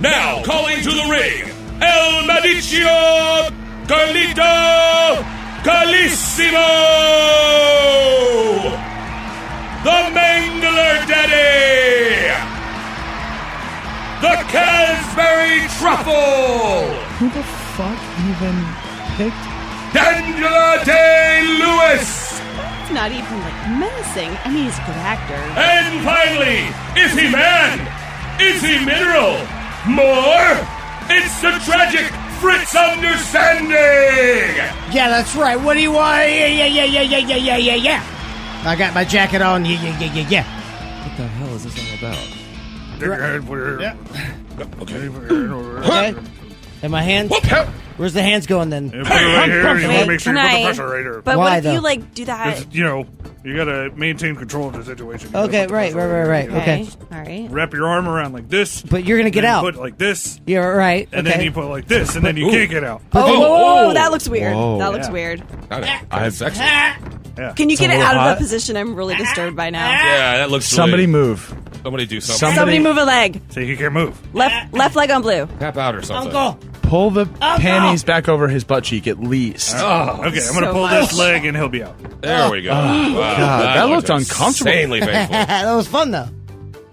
Now calling to the ring, El Medicio Carlito Carlissimo! The Mangler Daddy! The Casberry Truffle! Who the fuck even picked? D'Angela Day-Lewis! It's not even, menacing. I mean, he's a good actor. And finally, is he man? Is he mineral? More? It's the tragic Fritz Understanding! Yeah, that's right. What do you want? Yeah. I got my jacket on. Yeah. What the hell is this all about? Yeah. Okay. Okay. And my hands? Where's the hands going then? Put it right here. You want to make sure you put the Wait, pressure right here. But Why, what if though? you, do that? You got to maintain control of the situation. You gotta Okay, put the right. pressure right here. Okay. All right. Wrap your arm around like this. But you're going to get then out. Put like this. You're right. And okay. then you put like this, and then you can't get out. Whoa, that looks weird. Whoa. That looks Yeah. weird. I have sexy. Yeah. Can you get it little out of hot. the position? I'm really disturbed by now. Yeah, that looks Somebody really, move. Somebody do something. Somebody move a leg. See, he can't move. Left leg on blue. Tap out or something. Uncle. Pull the panties back over his butt cheek at least. Oh, Okay, I'm going to So pull much. this leg, and he'll be out. there we go. Wow, God, that looked uncomfortable. Insanely painful. That was fun, though.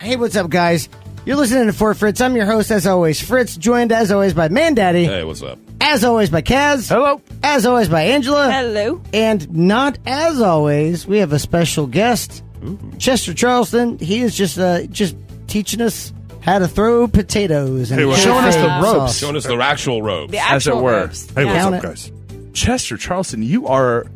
Hey, what's up, guys? You're listening to Fort Fritz. I'm your host, as always, Fritz, joined, as always, by Mandaddy. Hey, what's up? As always, by Kaz. Hello. As always, by Angela. Hello. And not as always, we have a special guest, Chester Charleston. He is just teaching us how to throw potatoes. And Hey, what's Showing us the sauce. ropes. Showing us the actual ropes. The As it actual were. ropes. Hey, what's Count up, it. guys? Chester Charleston, you are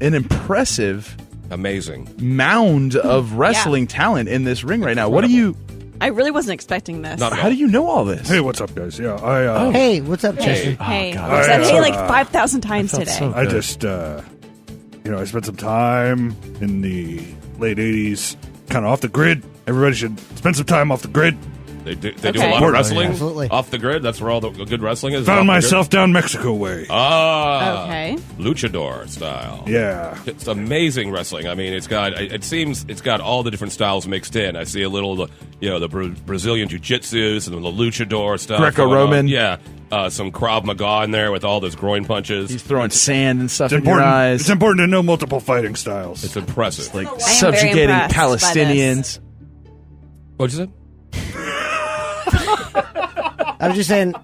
an impressive Amazing. mound of wrestling talent in this ring right now. What do you? I really wasn't expecting this. Not at How do you know all this? Hey, what's up, guys? Yeah, I Hey, what's up, Chester? Hey, God. I said I, hey uh, like 5,000 times felt today. so- I just, I spent some time in the late 80s, kind of off the grid. Everybody should spend some time off the grid. They do Okay. a lot of wrestling Absolutely. off the grid. That's where all the good wrestling is. off Found the myself down Mexico way. grid. Ah, Okay. luchador style. Yeah. It's amazing wrestling. I mean, it seems it's got all the different styles mixed in. I see a little, the Brazilian jiu-jitsu, some of the luchador stuff. Greco-Roman. going on. Yeah. Some Krav Maga in there with all those groin punches. He's throwing sand and stuff It's in your important, eyes. it's important to know multiple fighting styles. It's impressive. like very subjugating impressed by Palestinians. What'd you say? I was just saying,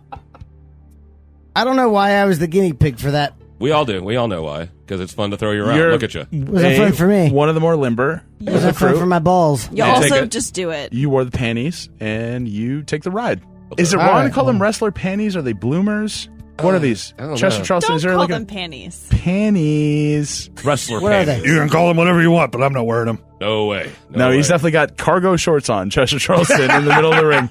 I don't know why I was the guinea pig for that. We all do. We all know why. Because it's fun to throw you around. You're Look at you. Wasn't fun for me. One of the more limber. Wasn't fun for my balls. You Yeah, take also it. just do it. You wore the panties and you take the ride. Is it All wrong right, to call them well. wrestler panties? Are they bloomers? What are these? I don't Chester know. Charleston, Don't is there call like them a panties. panties? Wrestler What are panties. they? You can call them whatever you want, but I'm not wearing them. No way. No, he's way. definitely got cargo shorts on, Chester Charleston, in the middle of the ring.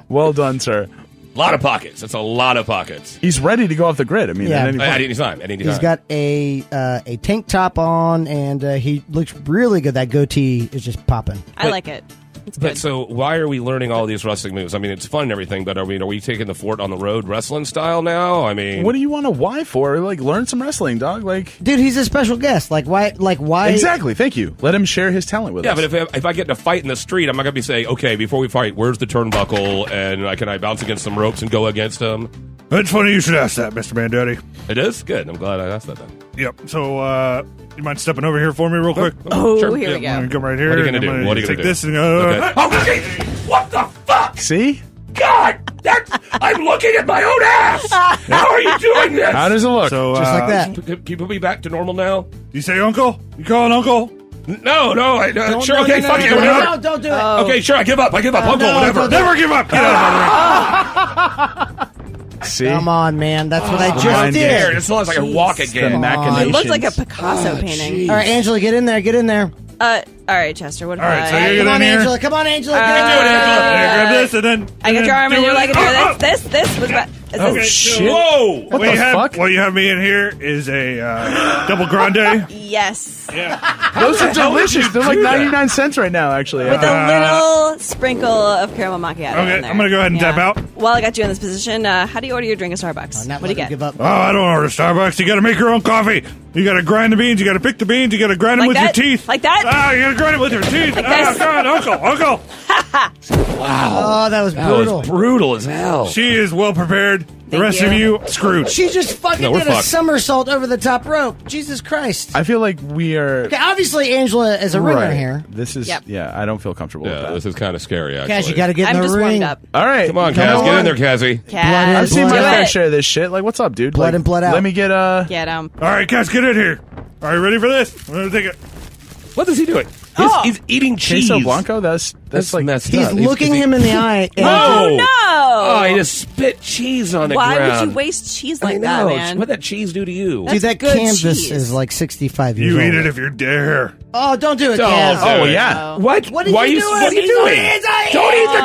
Well done, sir. A lot of pockets. That's a lot of pockets. He's ready to go off the grid. I mean, Yeah. at any point. At any time. At any time. He's got a tank top on, and he looks really good. That goatee is just popping. I like it. It's But good. so why are we learning all these wrestling moves? I mean, it's fun and everything, but are we taking the fort on the road wrestling style now? I mean, What do you want a Y for? Like, learn some wrestling, dog. Like, Dude, he's a special guest. Like why? exactly. Thank you. Let him share his talent with yeah, us. but if I get in a fight in the street, I'm not going to be saying, okay, before we fight, where's the turnbuckle? And can I bounce against some ropes and go against him? It's funny you should ask that, Mr. Mandaddy. It is? Good. I'm glad I asked that then. Yep. So, you mind stepping over here for me real quick? Oh, Sure. here we I'm go. going to come right here. What are you gonna and I'm do? What are you take gonna do? this and go. Okay. Okay, what the fuck? See? God, I'm looking at my own ass. How are you doing this? How does it look? So, Just like that. Can you put me back to normal now? You say uncle? You calling uncle? No. Sure, okay, fuck you, No, whatever. don't do it. Okay, sure, I give up, uncle, no, whatever. don't- Never give up. Get out of my ring. See? Come on, man. That's what I mind just game. There, did. as long as I can walk The again. machinations. It looked like a Picasso painting. All right, Angela, get in there. Get in there. All right, Chester. What if All right, so I... you Come get on, in here. Angela. Come on, Angela. Get Uh, in Do it, there. Angela. Grab this and then. I got your arm and do your it. leg and this was about... Is Okay, this... shit. Whoa! What What the fuck? you have me in here is a double grande. Yes. Those are delicious. They're like 99 cents right now, actually. With a little sprinkle of caramel macchiato Okay, in there. I'm gonna go ahead and tap out. While I got you in this position, how do you order your drink at Starbucks? Not What do you let him get? give up. Oh, I don't order Starbucks. You got to make your own coffee. You got to grind the beans. You got to pick the beans. You got to grind them Like with that? your teeth. Like that? Ah, you got to grind it with your teeth. Like oh, this? God, uncle. Oh, that was That brutal. was brutal as hell. She is well prepared. The Thank rest you. of you, screwed. She just fucking No, we're did a fucked. somersault over the top rope. Jesus Christ. I feel like we are. Okay, obviously, Angela is a ringer Right. here. This is, Yep. I don't feel comfortable with Yeah, that. this is kind of scary, actually. Cass, you got to get in I'm the just ring. warmed up. All right. Come on, come Kaz. Get on. in there, Cassie. Cass, I've seen Blood my do fair it. share of this shit. Like, what's up, dude? Blood Like, in, blood out. Let me get Get him. All right, guys, get in here. Are you ready for this? I'm going to take it. What is he doing? He's eating cheese. queso blanco. That's like messed He's up. looking him in the eye. And Oh, No! Oh, he just spit cheese on the Why ground. would you waste cheese like I that, know. man? What'd that cheese do to you? Dude, that good canvas cheese. is like 65 years You old. eat it if you dare. Oh, don't do it, Don't Cass. do Oh it. yeah. What? What did Why you you, do? What are you He's doing? eating his eye. Don't eat the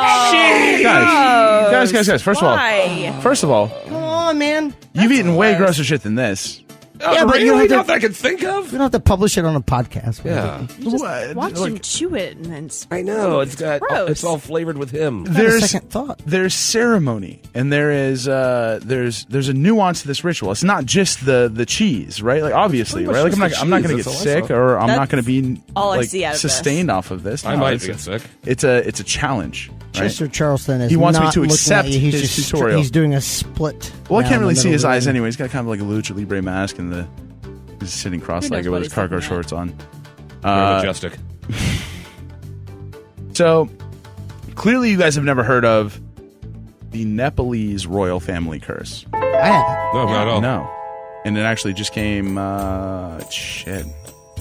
cheese. Guys. First Why? of all, Come on, man. you've eaten way gross. grosser shit than this. Yeah, but really? you don't have to- Not that I can think of. We don't have to publish it on a podcast. Yeah, You just What? watch Like- him chew it and then I know. It's got. Gross. It's all flavored with him. Not a second thought. There's ceremony, and there's a nuance to this ritual. It's not just the cheese, right? Like obviously, pretty right? much Like just I'm the not going to cheese. get That's all I sick, saw. or I'm not That's going to be all I like see out of this. sustained off of this. I No, might it's get sick. It's a challenge. Right? Chester Charleston is He wants me not to looking accept at you. He's his just tutorial. He's doing a split. Well, I down can't the really see middle his of the eyes ring. anyway. He's got kind of like a lucha libre mask, and he's sitting cross-legged what with his he's cargo looking at. shorts on. Very majestic. So clearly, you guys have never heard of the Nepalese Royal Family Curse. I haven't. No, not at all. No, and it actually just came. It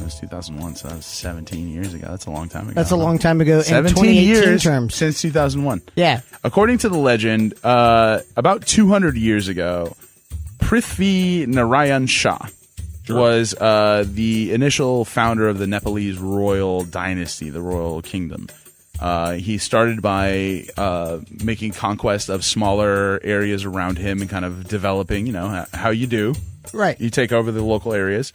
was 2001, so that was 17 years ago. That's a long time ago. That's a long time ago. In 17 2018 years terms. since 2001. Yeah. According to the legend, about 200 years ago, Prithvi Narayan Shah was the initial founder of the Nepalese royal dynasty, the royal kingdom. He started by making conquest of smaller areas around him and kind of developing, how you do. Right. You take over the local areas.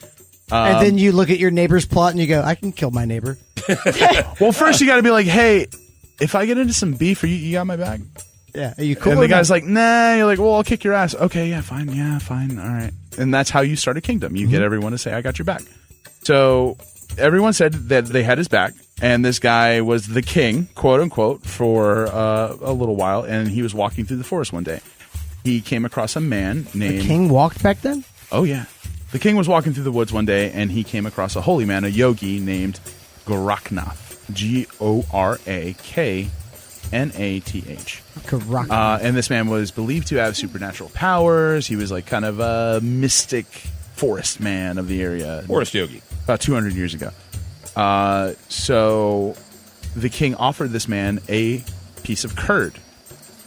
And then you look at your neighbor's plot and you go, I can kill my neighbor. Well, first you got to be like, hey, if I get into some beef, you got my back? Yeah. Are you cool And with the guy's that? like, nah. You're like, well, I'll kick your ass. Okay, yeah, fine. All right. And that's how you start a kingdom. You get everyone to say, I got your back. So everyone said that they had his back, and this guy was the king, quote unquote, for a little while, and he was walking through the forest one day. He came across a man named... The king walked back then? Oh, yeah. The king was walking through the woods one day, and he came across a holy man, a yogi named Goraknath. Goraknath. Correct. And this man was believed to have supernatural powers. He was like kind of a mystic forest man of the area. Forest yogi. About 200 years ago. So the king offered this man a piece of curd.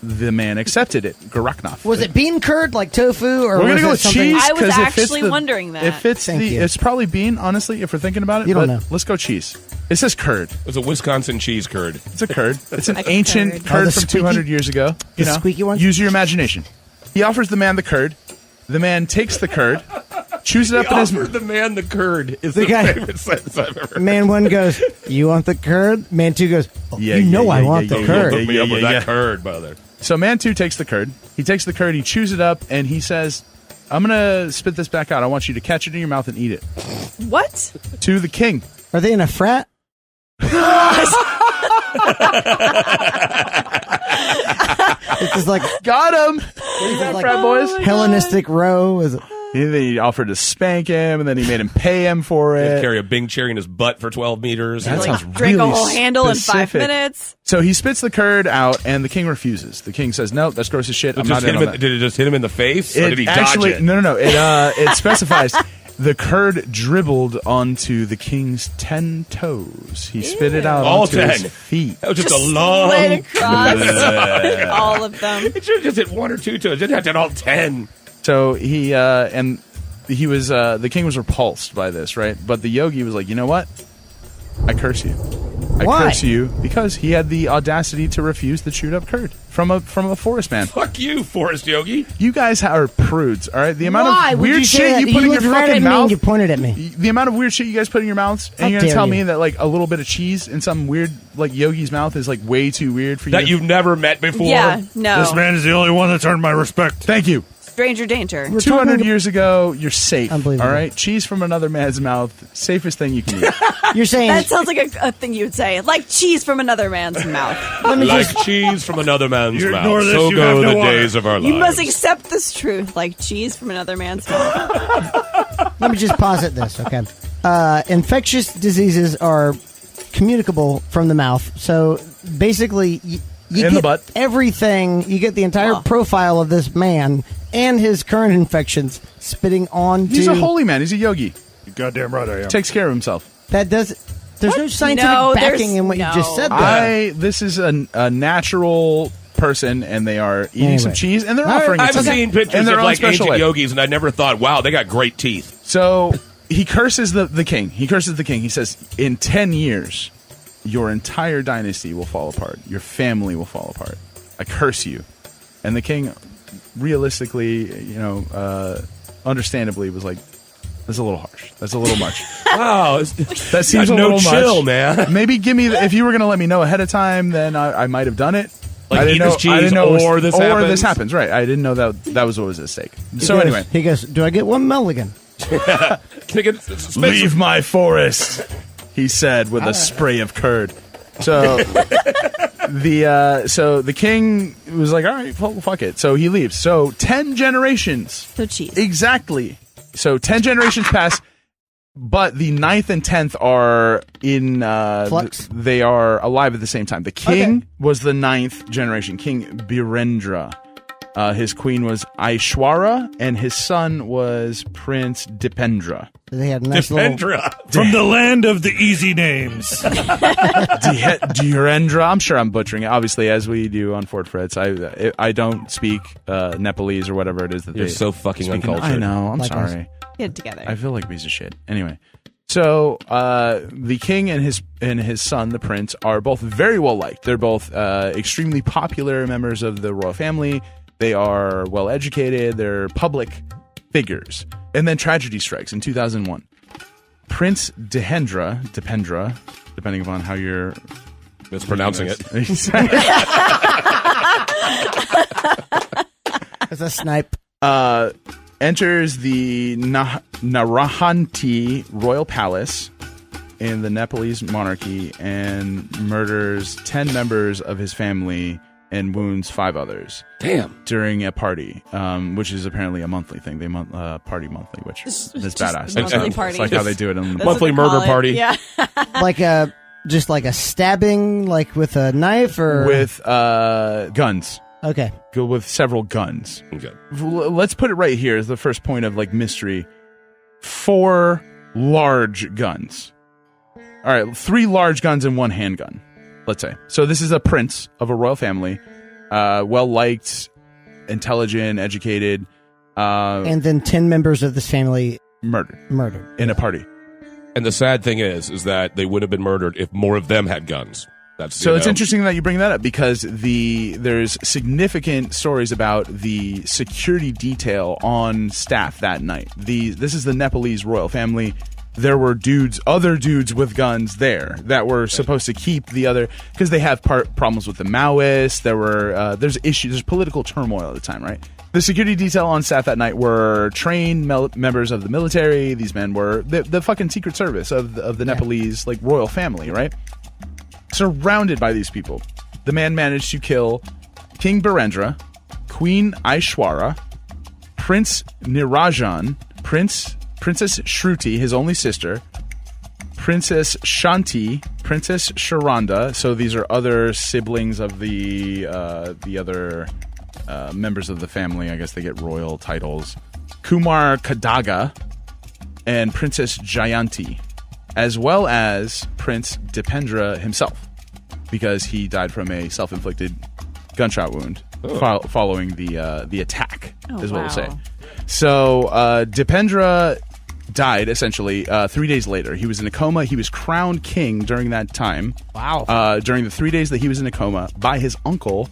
The man accepted it. Goraknath. Was it bean curd like tofu, or We're was gonna go it with something? cheese. I was 'cause it fits actually wondering that. It fits Thank you. It's probably bean, honestly, if we're thinking about it. You don't but know. Let's go cheese. It says curd. It was a Wisconsin cheese curd. It's a curd. It's an Like a ancient curd. curd Oh, the from squeaky- 200 years ago. You the know, squeaky one? Use your imagination. He offers the man the curd. The man takes the curd, chews it up in his Offered the man the curd is The the, guy- favorite sentence I've ever heard. Man one goes, you want the curd? Man two goes, oh, Yeah, you know yeah, I yeah, want yeah, the yeah, curd. Hook me up with yeah. that curd, brother. So man two takes the curd. He takes the curd, he chews it up, and he says, I'm going to spit this back out. I want you to catch it in your mouth and eat it. What? To the king. Are they in a frat? This is like Got him! like frat boys. Hellenistic row. Is it? He offered to spank him, and then he made him pay him for it. Carry a Bing cherry in his butt for 12 meters. That Like, sounds drink really a whole handle in 5 specific. minutes? So he spits the curd out, and the king refuses. The king says, "No, that's gross as shit. I'm not in on that." Did it just hit him in the face? Or did he actually, dodge it? No. It specifies the curd dribbled onto the king's 10 toes. He spit it out All onto his 10. feet. That was just, Just a long... slid across all of them. It should have just hit 1 or 2 toes. It didn't have to hit all 10. So he was the king was repulsed by this, right? But the yogi was like, you know what? I curse you. I Why? curse you because he had the audacity to refuse the chewed up curd from a forest man. Fuck you, Forest Yogi. You guys are prudes, all right? The amount Why of would weird you say shit that? you put in your looked right fucking at me mouth. and you pointed at me. The amount of weird shit you guys put in your mouths, and How you're gonna dare tell you. me that like a little bit of cheese in some weird like yogi's mouth is like way too weird for you. That you've never met before. Yeah, no. This man is the only one that's earned my respect. Thank you. stranger danger. 200 years ago, you're safe. Unbelievable. All right? Cheese from another man's mouth, safest thing you can eat. You're saying That sounds like a thing you would say, like cheese from another man's mouth. let me Like just cheese from another man's You mouth. ignore this, So you go have no the water. days of our lives. You must accept this truth, like cheese from another man's mouth. let me just posit this, okay? Infectious diseases are communicable from the mouth. So basically, you In get the butt. everything. You get the entire profile of this man and his current infections spitting onto. He's a holy man. He's a yogi. You goddamn right I am. Takes care of himself. That does. There's no scientific No, backing there's- in what you just said. no. There. This is a natural person, and they are eating some Anyway. cheese, and they're All right. offering it I've to him seen pictures in their of own like special ancient way. yogis, and I never thought, wow, they got great teeth. So he curses the king. He curses the king. He says, in 10 years, your entire dynasty will fall apart. Your family will fall apart. I curse you. And the king, realistically, understandably, was like, that's a little harsh. That's a little much. Wow, That seems a no little chill, much. man. Maybe give me, if you were going to let me know ahead of time, then I might have done it. Like, I didn't eat know, this cheese I didn't know it was- or this or happens. this happens. Right. I didn't know that was what was at stake. So He goes- anyway. he goes, "Do I get one mulligan?" Can I get Leave my forest, he said with a spray of curd. So the king was like, all right, well, fuck it. So he leaves. So 10 generations. So cheese. Exactly. So 10 generations pass, but the 9th and 10th are in Flux? they are alive at the same time. The king was the 9th generation, King Birendra. His queen was Aishwara, and his son was Prince Dipendra. They had a nice little. Dipendra. From the land of the easy names. Dhirendra. I'm sure I'm butchering it. Obviously, as we do on Fort Fritz, I don't speak Nepalese or whatever it is that You're they so fucking speak. uncultured. I know. I'm Likewise. sorry. Get it together. I feel like a piece of shit. Anyway, so the king and his son, the prince, are both very well liked. They're both extremely popular members of the royal family. They are well educated. They're public figures. And then tragedy strikes in 2001. Prince Dipendra, depending upon how you're Mispronouncing it. It's a snipe. enters the Narahanti Royal Palace in the Nepalese monarchy and murders 10 members of his family and wounds 5 others. Damn. During a party, which is apparently a monthly thing. They party monthly, which is just badass. a monthly It's party. like how they do it in That's the what Monthly they call murder it. party. Yeah. Like a stabbing, like with a knife or with guns. Okay. Go with several guns. Okay. Let's put it right here as the first point of like mystery. 4 large guns. All right, 3 large guns and 1 handgun, let's say. So this is a prince of a royal family, well-liked, intelligent, educated. And then 10 members of this family murdered in a party. And the sad thing is that they would have been murdered if more of them had guns. That's So it's interesting that you bring that up because there's significant stories about the security detail on staff that night. This is the Nepalese royal family. There were other dudes with guns there that were supposed to keep the other because they have problems with the Maoists. There's issues. There's political turmoil at the time, right? The security detail on staff that night were trained members of the military. These men were the fucking secret service of the Nepalese like royal family, right? Surrounded by these people, the man managed to kill King Birendra, Queen Aishwara, Prince Nirajan, Princess Shruti, his only sister, Princess Shanti, Princess Sharanda. So these are other siblings of the other members of the family. I guess they get royal titles. Kumar Kadaga and Princess Jayanti, as well as Prince Dipendra himself, because he died from a self-inflicted gunshot wound following the attack, is what we'll say. So Dipendra died, essentially, 3 days later. He was in a coma. He was crowned king during that time. Wow. During the 3 days that he was in a coma by his uncle,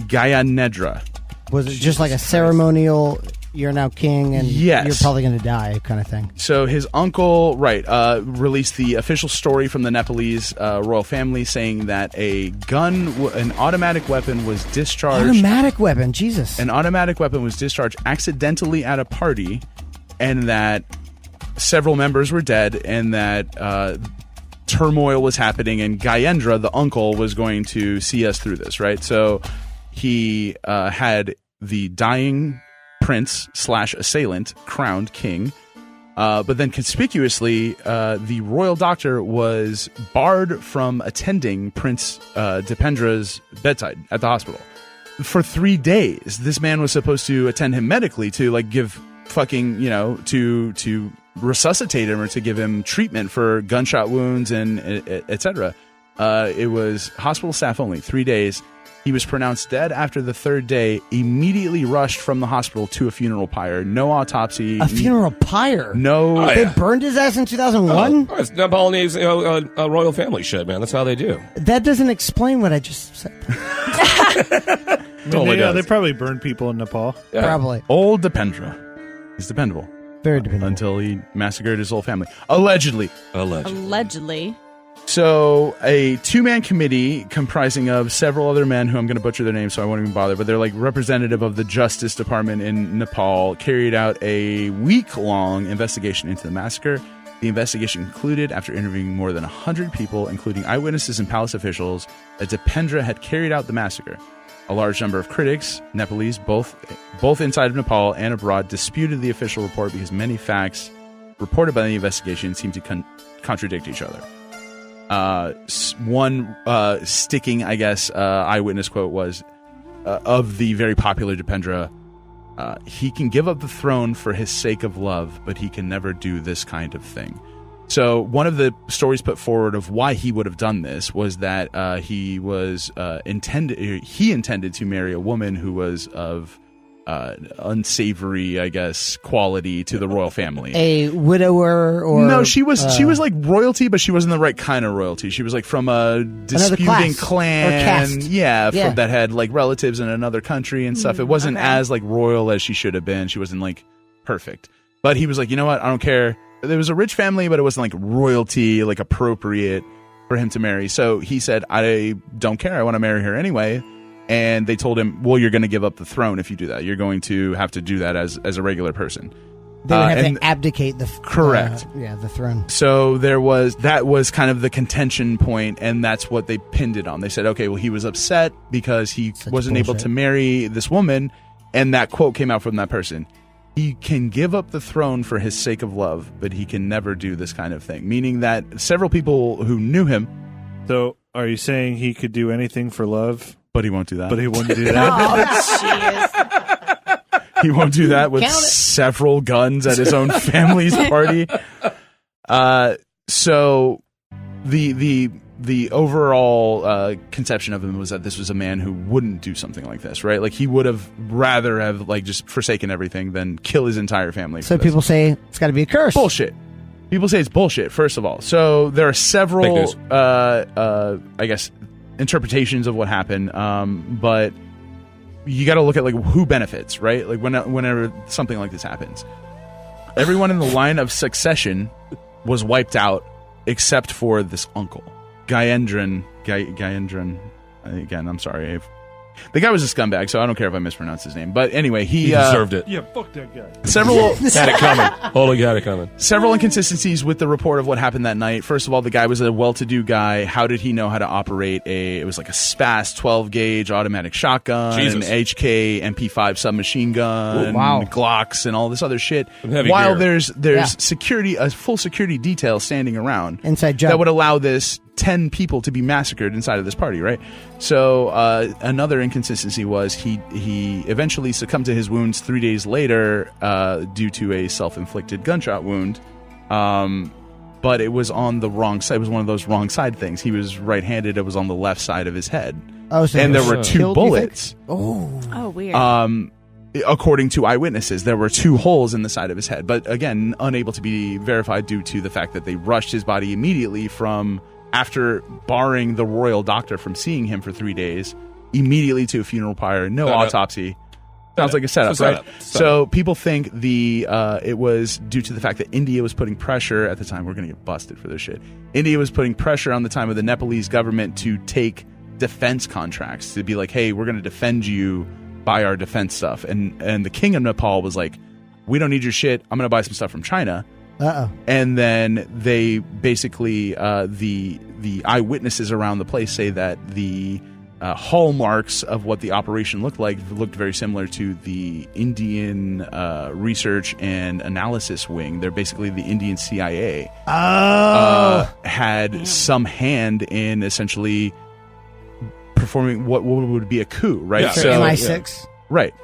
Gayanedra. Was it just like a ceremonial you're now king and Yes. you're probably going to die kind of thing. So his uncle, released the official story from the Nepalese royal family saying that an automatic weapon was discharged. Automatic weapon, Jesus. An automatic weapon was discharged accidentally at a party, and that several members were dead, and that turmoil was happening, and Gayendra, the uncle, was going to see us through this, right? So he had the dying prince / assailant crowned king, but then conspicuously, the royal doctor was barred from attending Prince Dipendra's bedside at the hospital for 3 days. This man was supposed to attend him medically to give fucking, to resuscitate him or to give him treatment for gunshot wounds and etc. It was hospital staff only, 3 days. He was pronounced dead after the third day, immediately rushed from the hospital to a funeral pyre. No autopsy. A funeral pyre? No. They burned his ass in 2001? It's Nepalese royal family shit, man. That's how they do. That doesn't explain what I just said. They probably burned people in Nepal. Yeah. Probably. Old Dipendra. He's dependable. Very dependable. Until he massacred his whole family. Allegedly. Allegedly. So, a two-man committee comprising of several other men who I'm going to butcher their names, so I won't even bother, but they're representative of the Justice Department in Nepal, carried out a week-long investigation into the massacre. The investigation concluded after interviewing more than 100 people, including eyewitnesses and palace officials, that Dipendra had carried out the massacre. A large number of critics, Nepalese, both inside of Nepal and abroad, disputed the official report because many facts reported by the investigation seemed to contradict each other. One sticking, eyewitness quote was of the very popular Dipendra, he can give up the throne for his sake of love, but he can never do this kind of thing. So one of the stories put forward of why he would have done this was that he intended to marry a woman who was of unsavory, quality to the royal family. A widower or... No, she was like royalty, but she wasn't the right kind of royalty. She was from a disputing clan. Or caste. Yeah. That had relatives in another country and stuff. It wasn't as royal as she should have been. She wasn't perfect. But he was you know what? I don't care. There was a rich family, but it wasn't royalty, appropriate for him to marry. So he said, I don't care. I want to marry her anyway. And they told him, well, you're going to give up the throne if you do that. You're going to have to do that as a regular person. They would have to abdicate the correct. The throne. So that was kind of the contention point, and that's what they pinned it on. They said, okay, well, he was upset because he wasn't able to marry this woman, and that quote came out from that person. He can give up the throne for his sake of love, but he can never do this kind of thing. Meaning that several people who knew him. So, are you saying he could do anything for love? But he won't do that. But he wouldn't do that. Oh, jeez. He won't do that with several guns at his own family's party. So the overall conception of him was that this was a man who wouldn't do something like this, right? He would have rather have just forsaken everything than kill his entire family. So people say it's got to be a curse. Bullshit. People say it's bullshit, first of all. So there are several, interpretations of what happened, but you got to look at who benefits, right? Whenever something like this happens, everyone in the line of succession was wiped out except for this uncle, Gayendran. Again, I'm sorry. The guy was a scumbag, so I don't care if I mispronounce his name. But anyway, he deserved it. Yeah, fuck that guy. Had it coming. Totally had it coming. Several inconsistencies with the report of what happened that night. First of all, the guy was a well-to-do guy. How did he know how to operate it was a SPAS 12-gauge automatic shotgun, an HK MP5 submachine gun, Glocks, and all this other shit. While there's security, a full security detail standing around inside job that would allow this 10 people to be massacred inside of this party, right? So another inconsistency was he eventually succumbed to his wounds 3 days later due to a self-inflicted gunshot wound. But it was on the wrong side. It was one of those wrong side things. He was right-handed. It was on the left side of his head. Oh, so and there were two bullets. Oh, weird. According to eyewitnesses, there were 2 holes in the side of his head. But again, unable to be verified due to the fact that they rushed his body immediately from... after barring the royal doctor from seeing him for 3 days, immediately to a funeral pyre, no autopsy. Sounds like a setup, It's a setup. right? So people think it was due to the fact that India was putting pressure at the time. We're going to get busted for this shit. India was putting pressure on the time of the Nepalese government to take defense contracts, to be like, hey, we're going to defend you, buy our defense stuff. And the king of Nepal was like, we don't need your shit. I'm going to buy some stuff from China. Uh-oh. And then they basically, the eyewitnesses around the place say that the hallmarks of what the operation looked very similar to the Indian research and analysis wing. They're basically the Indian CIA. Had some hand in essentially performing what would be a coup, right? Yeah. So, MI6. Right.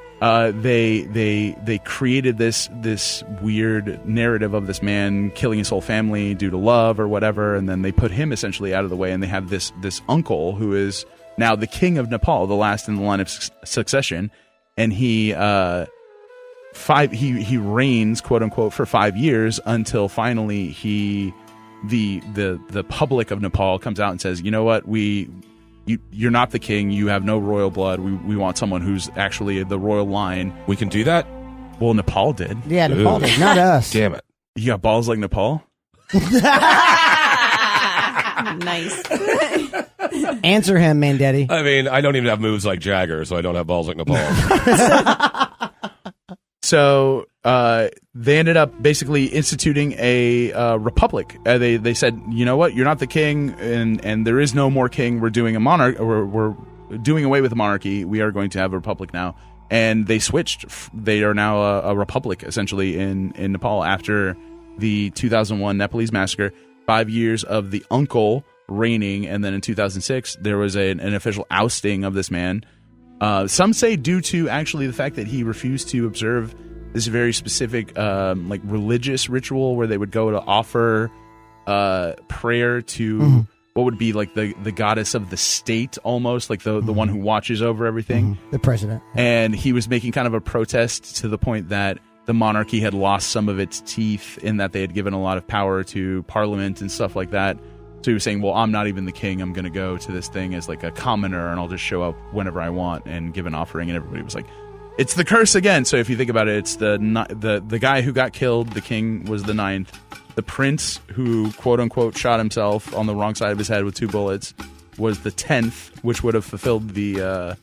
They created this weird narrative of this man killing his whole family due to love or whatever, and then they put him essentially out of the way, and they have this uncle who is now the king of Nepal, the last in the line of succession, and he reigns, quote unquote, for 5 years until finally the public of Nepal comes out and says, you know what, you're not the king. You have no royal blood. We want someone who's actually the royal line. We can do that? Well, Nepal did. Yeah, Nepal did, not us. Damn it. You got balls like Nepal? Nice. Answer him, Mandetti. I mean, I don't even have moves like Jagger, so I don't have balls like Nepal. So they ended up basically instituting a republic. They said, you know what, you're not the king, and there is no more king. We're doing a monarch. We're doing away with the monarchy. We are going to have a republic now. And they switched. They are now a republic essentially in Nepal after the 2001 Nepalese massacre. 5 years of the uncle reigning, and then in 2006 there was an official ousting of this man. Some say due to actually the fact that he refused to observe this very specific like religious ritual where they would go to offer prayer to what would be like the goddess of the state, almost like the one who watches over everything, The president. and he was making kind of a protest to the point that the monarchy had lost some of its teeth in that they had given a lot of power to parliament and stuff like that. So he was saying, well, I'm not even the king. I'm going to go to this thing as like a commoner, and I'll just show up whenever I want and give an offering. And everybody was like, it's the curse again. So if you think about it, it's the guy who got killed, the king, was the 9th. The prince who, quote unquote, shot himself on the wrong side of his head with 2 bullets was the 10th, which would have fulfilled the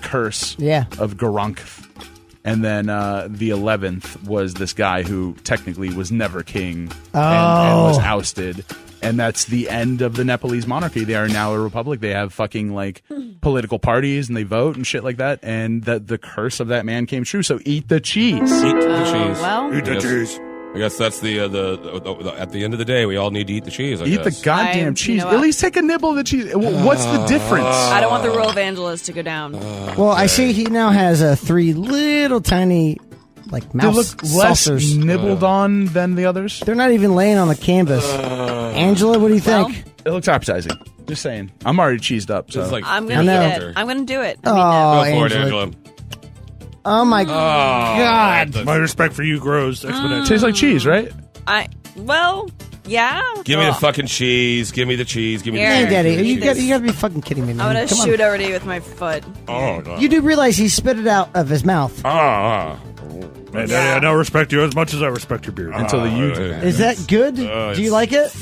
curse of Garankh. And then the 11th was this guy who technically was never king and was ousted. And that's the end of the Nepalese monarchy. They are now a republic. They have fucking like political parties and they vote and shit like that. And the curse of that man came true. So eat the cheese. Eat the cheese. Well, Eat the cheese. I guess that's the at the end of the day, we all need to eat the cheese. Eat the goddamn cheese. you know At what? least take a nibble of the cheese. What's the difference? I don't want the royal evangelist to go down. Well, I see he now has 3 little tiny, like, They mouse look less saucers. nibbled on than the others. They're not even laying on the canvas. Angela, what do you think? It looks appetizing. Just saying. I'm already cheesed up. So It's like I'm I gonna know. eat it. I'm gonna do it. Oh, I mean, go for it, Angela. Angela. Oh, my God. My respect for you grows exponentially. tastes like cheese, right? yeah. Give me the fucking cheese. Give me the cheese. Give me Here. the Hey, cheese. Daddy, Give me you the got cheese. to be fucking kidding me, man. I'm gonna Come on. shoot already with my foot. Oh, no. You do realize he spit it out of his mouth. Man, Daddy, I don't respect you as much as I respect your beard. Until the you. Is that good? Do you like it?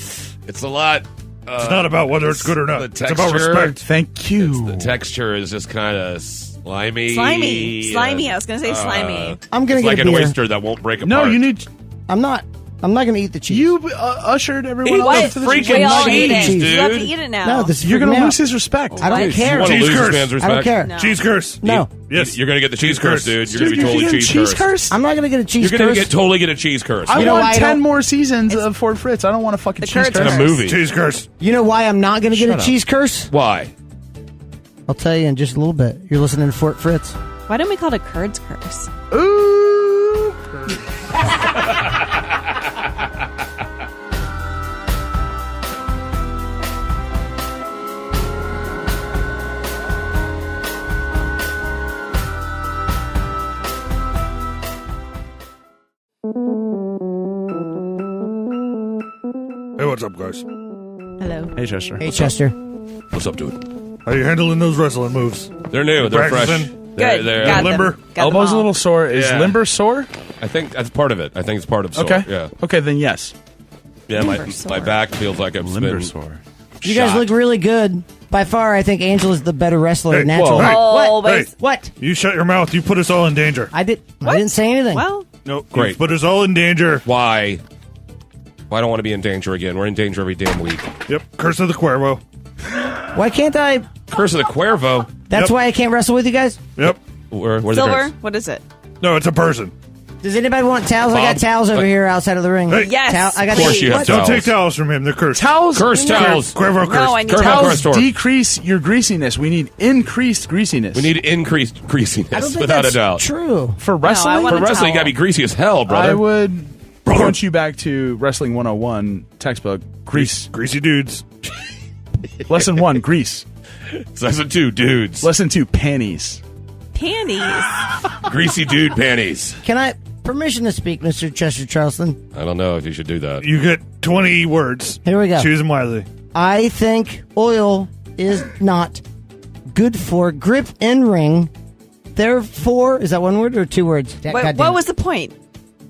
It's a lot. It's not about whether it's good or not. The It's about texture. respect. Thank you. The texture is just kind of slimy. Slimy. I was gonna say slimy. I'm going It's to like get an a beer. oyster that won't break apart. No, you need. I'm not going to eat the cheese. You ushered everyone Eat else What? up to the freaking We all cheese, ate it. dude. You have to eat it now. No, this is You're freaking gonna me lose out. his respect. I don't You care. want to Cheese lose this curse. man's I respect? don't care. No. Cheese curse. No. Yes. You're going to get the cheese curse, dude. You're going to be Dude, totally you're cheese cheese cursed. curse. I'm not going to get a cheese You're going curse. to totally get a cheese curse. I You know want why I 10 don't- more seasons of Fort Fritz. I don't want a fucking The cheese curds curse. in a movie. Cheese curse. You know why I'm not going to get Shut a up. cheese curse? Why? I'll tell you in just a little bit. You're listening to Fort Fritz. Why don't we call it a curds curse? Ooh. Hey, what's up, guys? Hello. Hey, Chester. Hey, Chester. What's up, dude? How you handling those wrestling moves? They're new. They're fresh. Practicing? Good. There. Got them. Limber. Got them Elbow's a all. little sore. Is Yeah. limber sore? I think that's part of it. I think it's part of sore. Okay. Yeah. Okay, then yes. Yeah, Limber my sore. back feels like I'm Limber been sore. You guys shot. look really good. By far, I think Angela's the better wrestler. Hey, natural. whoa. Hey, Always. hey. What? You shut your mouth. You put us all in danger. I didn't say anything. Well, No, Great. You put us all in danger. Why? Well, I don't want to be in danger again. We're in danger every damn week. Yep. Curse of the Cuervo. Why can't I? Curse of the Cuervo. That's Yep. why I can't wrestle with you guys. Yep. Where's the Silver. curse? What is it? No, it's a person. Does anybody want towels? I Bob? got towels over here outside of the ring. Hey. Yes. I got Of course you have what? towels. Don't take towels from him. They're cursed. Towels. Curse towels. Cuervo curse. No, I need Curve towels. curse. Towels decrease your greasiness. We need increased greasiness. We need increased I don't greasiness, think without a that's doubt. true. for I wrestling. want For a wrestling, you towel. gotta be greasy as hell, brother. I would point you back to Wrestling 101 textbook. Grease. Greasy dudes. Lesson 1, grease. Lesson 2, dudes. Lesson 2, panties. Panties. Greasy dude panties. Can I permission to speak, Mr. Chester Charleston? I don't know if you should do that. You get 20 words. Here we go. Choose them wisely. I think oil is not good for grip in ring. Therefore, is that one word or two words? What was the point?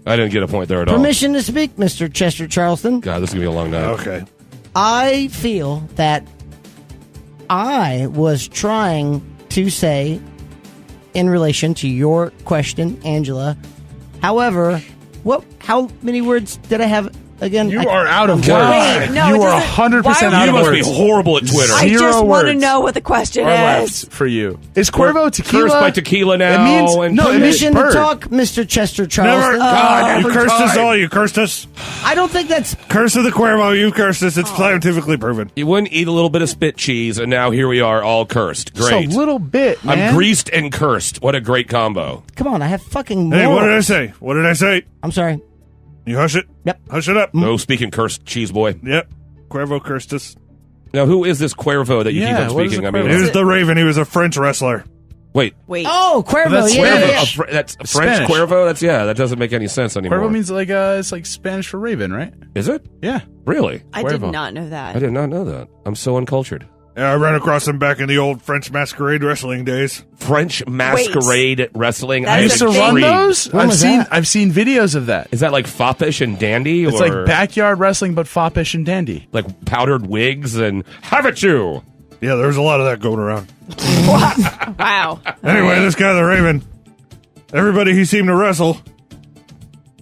I didn't get a point there at all. Permission to speak, Mr. Chester Charleston? God, this is gonna be a long night. Okay. I feel that I was trying to say, in relation to your question, Angela. However, how many words did I have again? You are out of words. Wait, no, you it are doesn't- 100% why out You of must be words. horrible at Twitter. I Zero just want to words know what the question are is. left for you. Is Cuervo tequila? Cursed by tequila now. It means and no. It means Permission to bird. talk, Mr. Chester Never. Charleston. God, you every cursed us time. all. You cursed us. I don't think that's. Curse of the Cuervo. You cursed us. It's scientifically proven. You wouldn't eat a little bit of spit cheese, and now here we are, all cursed. Great. Just a little bit, man. I'm greased and cursed. What a great combo. Come on, I have fucking. Hey, what did I morals. say? What did I say? I'm sorry. You hush it. Yep. Hush it up. No speaking cursed, cheese boy. Yep. Cuervo cursed us. Now, who is this Cuervo that you Yeah, keep on what is speaking? a I mean, He was the Raven. He was a French wrestler. wait. Wait. Oh, Cuervo. That's yeah, Cuervo. yeah, yeah. That's French Spanish. Cuervo? That doesn't make any sense anymore. Cuervo means like it's like Spanish for raven, right? Is it? Yeah. Really? I did Cuervo. not know that. I did not know that. I'm so uncultured. Yeah, I ran across him back in the old French masquerade wrestling days. French masquerade wrestling. That I I is am used to a run thing. intrigued. those. When was that? I've seen videos of that. Is that like foppish and dandy? It's or like backyard wrestling, but foppish and dandy. like powdered wigs and have it you. Yeah, there was a lot of that going around. Wow. Anyway, this guy, the Raven, everybody he seemed to wrestle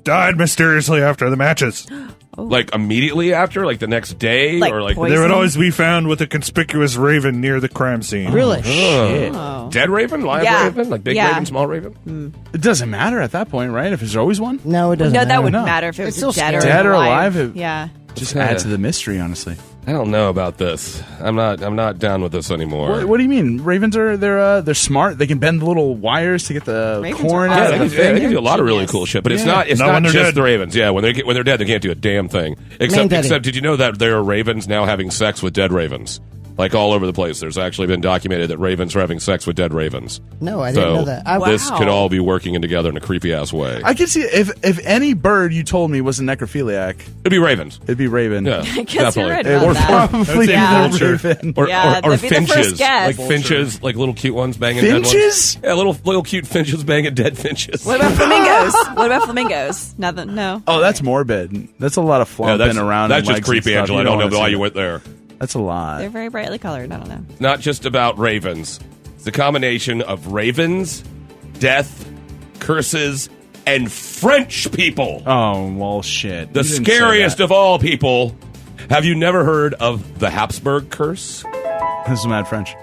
died mysteriously after the matches. Like immediately after, like the next day, Like or like poison? They would always be found with a conspicuous raven near the crime scene. Really? Oh. dead raven, live Yeah. raven, like big Yeah. raven, small raven. It doesn't matter at that point, right? If there's always one, No, it doesn't. No, that matter. would No. matter if it It's was still dead or scary. Dead or alive. alive, it- Yeah. just kinda- add to the mystery, honestly. I don't know about this. I'm not down with this anymore. What do you mean? Ravens are they're smart. They can bend the little wires to get the Ravens corn are out Yeah, of they the can, they thing. can do a lot of really Genius. cool shit, but it's Yeah. not. It's Not not when they're just dead. the ravens. Yeah, when they're dead, they can't do a damn thing. Man daddy. Except, did you know that there are ravens now having sex with dead ravens? Like all over the place. There's actually been documented that ravens are having sex with dead ravens. No, I didn't So know that. Wow. this could all be working together in a creepy ass way. I could see if any bird you told me was a necrophiliac, It'd be ravens. it'd be raven. Yeah, I guess you're right definitely. about Or that. probably Yeah. the raven. Or, Yeah, or that'd be the first finches, guess. like finches, like little cute ones banging dead Finches? ones. Yeah, little cute finches banging dead finches. What about flamingos? What about flamingos? Nothing. No. Oh, that's morbid. That's a lot of Yeah, flopping around. That's and just legs and creepy, stuff. Angela. I don't wanna know why see you that. went there. That's a lot. They're very brightly colored. I don't know. Not just about ravens. It's a combination of ravens, death, curses, and French people. Oh well, shit. The You didn't say scariest that. of all people. Have you never heard of the Hapsburg Curse? This is mad French.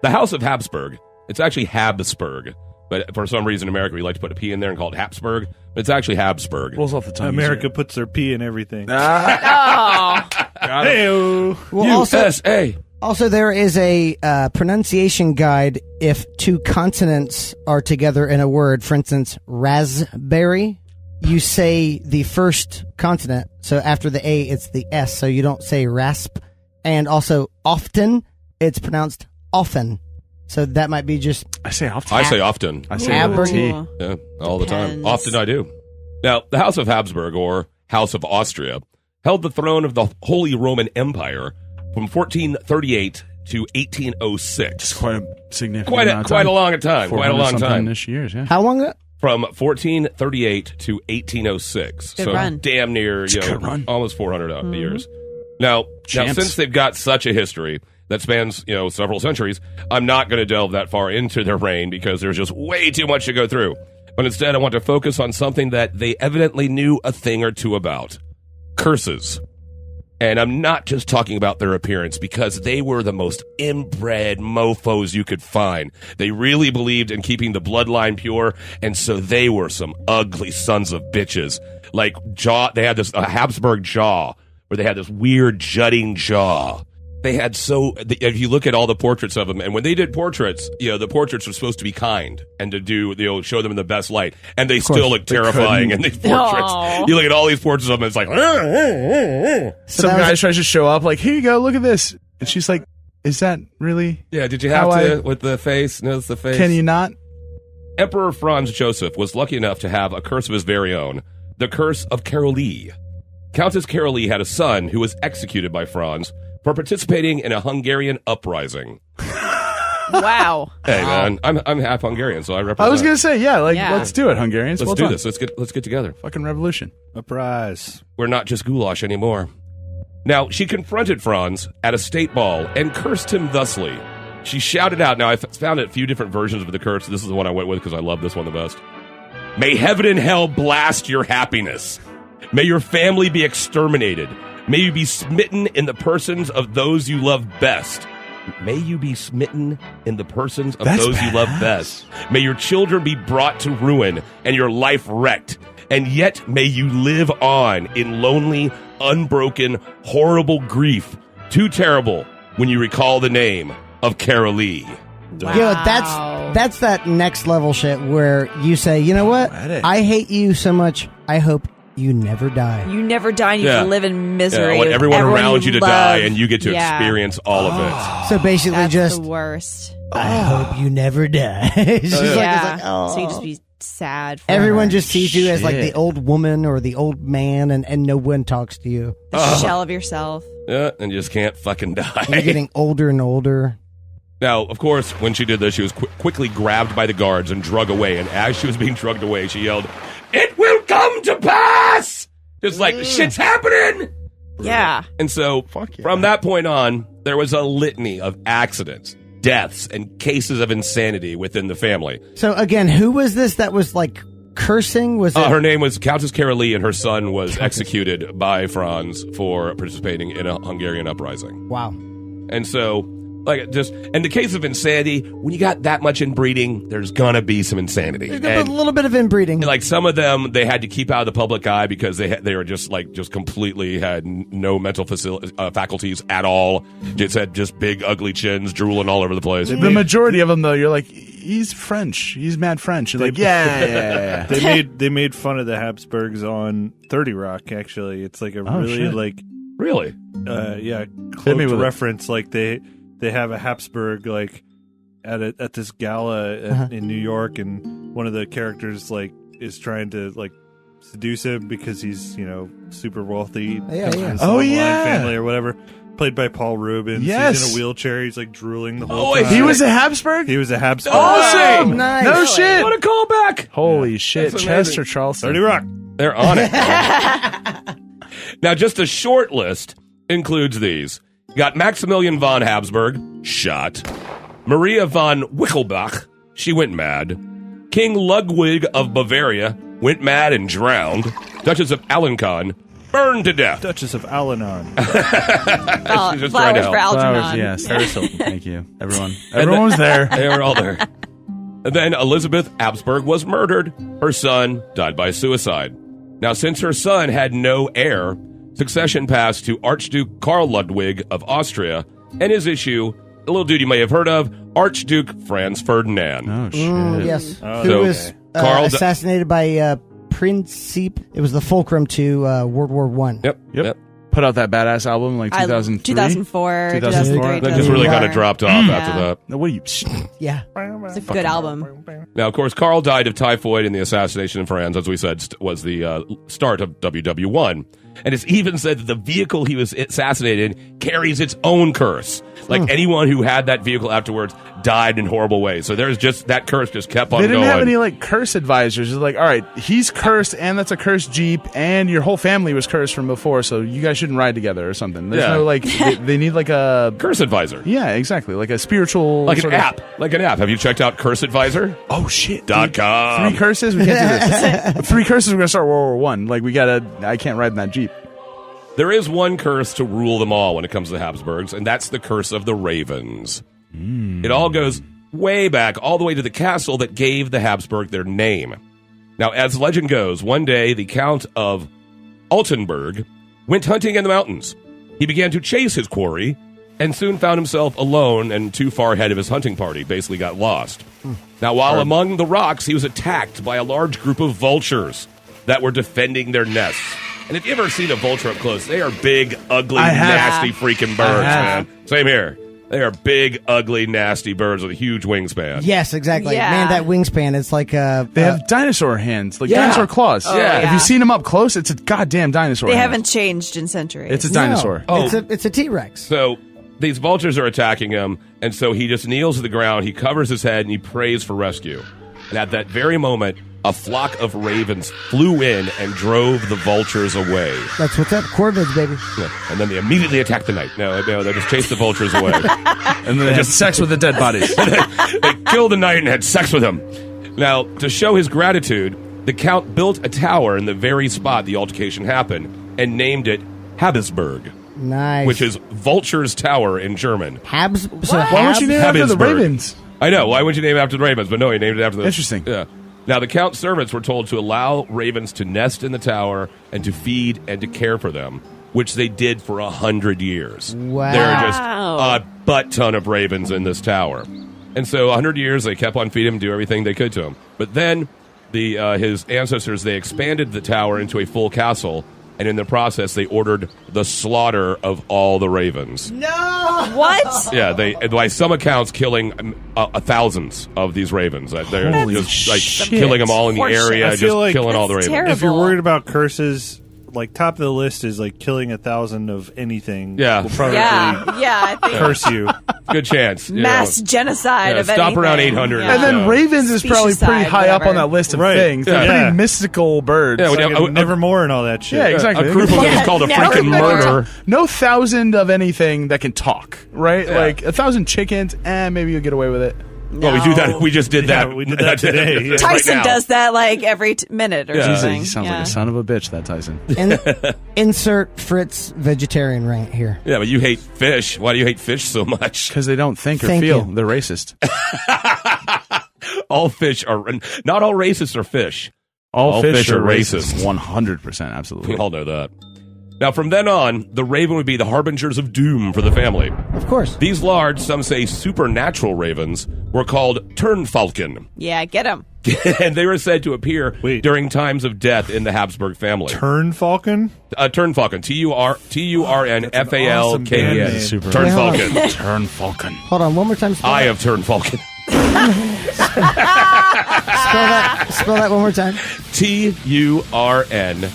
The House of Hapsburg. It's actually Habsburg. But for some reason, in America, we like to put a P in there and call it Hapsburg. But it's actually Habsburg. Rolls off the tongue. America puts their pee in everything. Oh. Hey-o. Well, USA. Also, there is a pronunciation guide if two consonants are together in a word. For instance, raspberry. You say the first consonant, so after the A, it's the S, so you don't say rasp. And also, often, it's pronounced often. So that might be just I say often. I say often. I say Hapsburg. with a T. Ooh. Yeah, all the time. Depends. Often I do. Now, the House of Habsburg, or House of Austria, held the throne of the Holy Roman Empire from 1438 to 1806. Quite a significant Quite amount of a time. long time. Quite a long time. This years, yeah. How long ago? From 1438 to 1806. Good so run. damn near, a good run. almost 400 years. Now, Champs. since they've got such a history that spans, several centuries, I'm not going to delve that far into their reign because there's just way too much to go through. But instead, I want to focus on something that they evidently knew a thing or two about. Curses. And I'm not just talking about their appearance because they were the most inbred mofos you could find. They really believed in keeping the bloodline pure, and so they were some ugly sons of bitches. Like they had this Hapsburg jaw, where they had this weird jutting jaw. They had if you look at all the portraits of them, and when they did portraits, the portraits were supposed to be kind and to do, show them in the best light, and they still look terrifying in these portraits. Aww. You look at all these portraits of them, it's like, Some guy tries to show up like, here you go, look at this. And she's like, is that really? yeah, did you have to, with the face, notice the face? Can you not? Emperor Franz Joseph was lucky enough to have a curse of his very own, the Curse of Carolee. Countess Carolee had a son who was executed by Franz for participating in a Hungarian uprising. Wow. Hey, man, I'm half Hungarian, so I represent. I was going to say, yeah, Yeah. let's do it, Hungarians. Let's Well do done. this. Let's get together. Fucking revolution. A prize. We're not just goulash anymore. Now, she confronted Franz at a state ball and cursed him thusly. She shouted out, now I found a few different versions of the curse. This is the one I went with because I love this one the best. May heaven and hell blast your happiness. May your family be exterminated. May you be smitten in the persons of those you love best. May you be smitten in the persons of That's those you love best. May your children be brought to ruin and your life wrecked. And yet may you live on in lonely, unbroken, horrible grief. Too terrible when you recall the name of Carolee. Wow. Yo, that's that next level shit where you say, you know what? Poetic. I hate you so much. I hope you never die. You never die and you Yeah. can live in misery. I want with everyone around you to love. die, and you get to Yeah. experience all of it. So basically, That's just the worst. I hope you never die. It's just like, Yeah. it's like, oh. So you just be sad. Everyone forever. just sees you as like the Shit. old woman or the old man, and no one talks to you. the shell of yourself. Yeah, and you just can't fucking die. You're getting older and older. Now, of course, when she did this, she was quickly grabbed by the guards and drug away. And as she was being drugged away, she yelled, "It will come to pass!" Just like, shit's happening! Yeah. And so, Fuck yeah. from that point on, there was a litany of accidents, deaths, and cases of insanity within the family. So again, who was this that was like cursing? Was it? Her name was Countess Carolee, and her son was executed by Franz for participating in a Hungarian uprising. Wow. And so, in the case of insanity, when you got that much inbreeding, there's gonna be some insanity. There's a And, little bit of inbreeding. like, some of them, they had to keep out of the public eye because they were just completely had no mental faculties at all. Just had just big ugly chins drooling all over the place. The majority of them, though, you're like, he's French. He's mad French. You're like, yeah. They made fun of the Habsburgs on 30 Rock. Actually, it's like a really shit. like Really? Hit me cloaked with it. reference. Like they have a Habsburg like at this gala in New York, and one of the characters like is trying to like seduce him because he's super wealthy. Yeah, comes from yeah. this Oh, long line yeah. family or whatever. Played by Paul Rubens. Yes. He's in a wheelchair. He's like drooling the whole Oh, time. He was a Habsburg? He was a Habsburg. Awesome! Oh, nice. No Really? shit! What a callback! Holy shit. That's amazing. Chester Charleston. 30 Rock. They're on it. Now, just a short list includes these. You got Maximilian von Habsburg, shot. Maria von Wickelbach, she went mad. King Ludwig of Bavaria went mad and drowned. Duchess of Alencon burned to death. Duchess of Alanon. She's just trying to Flowers for help. Algernon. Flowers, yes. Paris Hilton. Thank you. Everyone was there. They were all there. And then Elizabeth Habsburg was murdered. Her son died by suicide. Now, since her son had no heir, succession passed to Archduke Karl Ludwig of Austria and his issue, a little dude you may have heard of, Archduke Franz Ferdinand. Oh, shit. Yes. Oh, Who so- was Carl D- assassinated by Principe? It was the fulcrum to World War One. Yep. Put out that badass album in like 2003. 2004, 2004. 2003. That just really kind of 2004. dropped off after that. No, what are you? Yeah. It's a good album. Now, of course, Karl died of typhoid in the assassination of Franz, as we said, was the start of WW1. And it's even said that the vehicle he was assassinated in carries its own curse. Like anyone who had that vehicle afterwards died in horrible ways. So there's just that curse just kept on They going. didn't have any like curse advisors. It's like, all right, he's cursed, and that's a cursed Jeep, and your whole family was cursed from before, so you guys shouldn't ride together or something. There's Yeah. no like they need like a curse advisor. Yeah, exactly, like a spiritual Like an sort of- app. Like an app. Have you checked out Curse Advisor? Oh shit! .com. 3 curses. We can't do this. 3 curses. We're gonna start World War I. Like we gotta. I can't ride in that Jeep. There is one curse to rule them all when it comes to the Habsburgs, and that's the curse of the Ravens. It all goes way back, all the way to the castle that gave the Habsburg their name. Now, as legend goes, one day the Count of Altenburg went hunting in the mountains. He began to chase his quarry and soon found himself alone and too far ahead of his hunting party, basically got lost. Now, while among the rocks, he was attacked by a large group of vultures that were defending their nests. And if you ever seen a vulture up close, they are big, ugly, I have. nasty freaking birds, have. man. Same here. They are big, ugly, nasty birds with a huge wingspan. Yes, exactly. Yeah. Man, that wingspan is like a. They have dinosaur hands, like Yeah. dinosaur claws. Yeah. If you've seen them up close, it's a goddamn dinosaur. They hand. haven't changed in centuries. It's a dinosaur. Oh. It's a T-Rex. So these vultures are attacking him, and so he just kneels to the ground, he covers his head, and he prays for rescue. And at that very moment, a flock of ravens flew in and drove the vultures away. That's what's up. Corvids, baby. Yeah. And then they immediately attacked the knight. No, they just chased the vultures away. And then they had sex with the dead bodies. They killed the knight and had sex with him. Now, to show his gratitude, the count built a tower in the very spot the altercation happened and named it Hapsburg, Nice. which is Vulture's Tower in German. Habs. So Why don't you name it after the Hapsburg. Ravens? I know. Why would you name it after the ravens? But no, he named it after the... Interesting. Yeah. Now, the count's servants were told to allow ravens to nest in the tower and to feed and to care for them, which they did for 100 years. Wow. There are just a butt ton of ravens in this tower. And so 100 years, they kept on feeding him, do everything they could to him. But then his ancestors, they expanded the tower into a full castle, and in the process, they ordered the slaughter of all the ravens. What? Yeah, they by some accounts killing thousands of these ravens. They're Holy just like shit. killing them all in the Horseshit. area, I just feel like killing all the that's ravens. terrible. If you're worried about curses, like top of the list is like killing 1,000 of anything. Yeah. will probably Yeah, I think curse you. Good chance. you mass know. genocide Yeah, of stop anything. around 800. Yeah. And then Yeah. Ravens is probably pretty Specieside, high up on whatever. that list of Right. things. They're Yeah. pretty Yeah. mystical birds. Yeah, Like a- Nevermore and all that shit. Yeah, exactly. A group of them is called a Yeah, freaking never murder. No 1,000 of anything that can talk, right? Yeah. Like 1,000 chickens, maybe you'll get away with it. Well, we do that. We just did Yeah, that. we did that today. Yeah. Right Tyson now. does that like every minute or Yeah. something. He sounds like Yeah. a son of a bitch, that Tyson. Insert Fritz vegetarian rant here. Yeah, but you hate fish. Why do you hate fish so much? Because they don't think or Thank feel. you. They're racist. All fish are not all racists are fish. All fish are racist. 100%, absolutely. We all know that. Now, from then on, the raven would be the harbingers of doom for the family. Of course. These large, some say supernatural ravens, were called turnfalken, Yeah, get him. and they were said to appear Wait. during times of death in the Habsburg family. Turn Falcon? Turnfalken, Turn-Falken, awesome band name. Super. Turnfalken. Turn Falcon. Hold on, one more time. Spell Eye that. of Turnfalken. Spell that one more time. Turnfalken.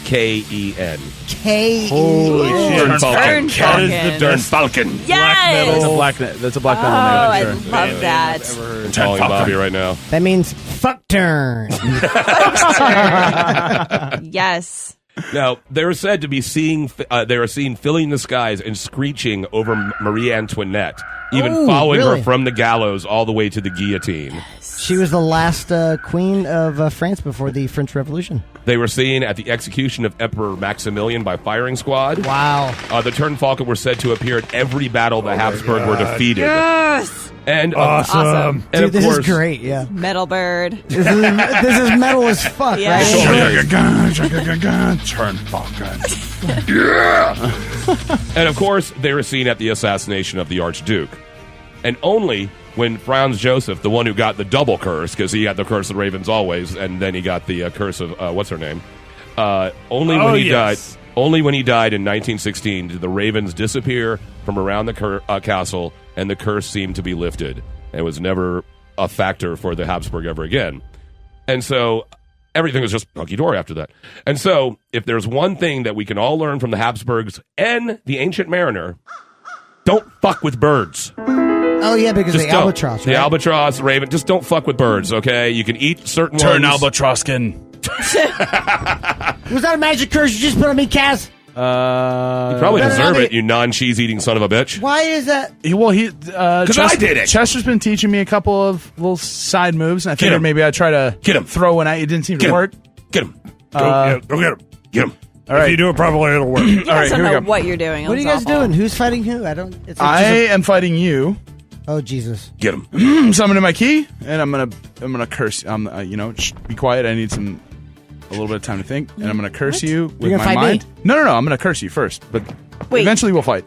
K. Holy shit. Turnfalken. Turnfalken. That is the Turnfalken. Yes. That's a black Oh, metal I name. Sure. love that. I'm calling Bobby right now. That means fuck turn. Yes. Now, they were said to be seen filling the skies and screeching over Marie Antoinette, even Ooh, following really? her from the gallows all the way to the guillotine. She was the last queen of France before the French Revolution. They were seen at the execution of Emperor Maximilian by firing squad. Wow. The Turnfalken were said to appear at every battle the Habsburg were defeated. Yes. And Awesome. and Dude, of this course, is great, yeah. Metal bird. This is metal as fuck, Yeah. right? Turn Falcon. And of course, they were seen at the assassination of the Archduke. And only when Franz Joseph, the one who got the double curse, because he got the curse of the Ravens always, and then he got the curse of, what's her name? Only when he died in 1916 did the Ravens disappear from around the castle, and the curse seemed to be lifted. And it was never a factor for the Habsburg ever again. And so everything was just hunky-dory after that. And so, if there's one thing that we can all learn from the Habsburgs and the Ancient Mariner, don't fuck with birds. Oh, yeah, because Just the don't. albatross, The right? albatross, raven, just don't fuck with birds, okay? You can eat certain Turn ones. albatroskin. Was that a magic curse you just put on me, Kaz? You probably deserve it, you non-cheese-eating son of a bitch. Why is that? Because I did it. Chester's been teaching me a couple of little side moves, and I figured him. maybe I'd try to Get him. throw one at you. It didn't seem to work. Get him. Go get him. Get him. All right. If you do it properly, it'll work. You All right, guys don't here we know go. what you're doing. What are you guys doing? Who's fighting who? I don't. It's I am fighting you. Oh, Jesus. Get him. Summoning my key, and I'm gonna curse. Be quiet. I need a little bit of time to think, and I'm gonna curse you with You're gonna my fight mind. me? No, I'm gonna curse you first, but Wait. eventually we'll fight.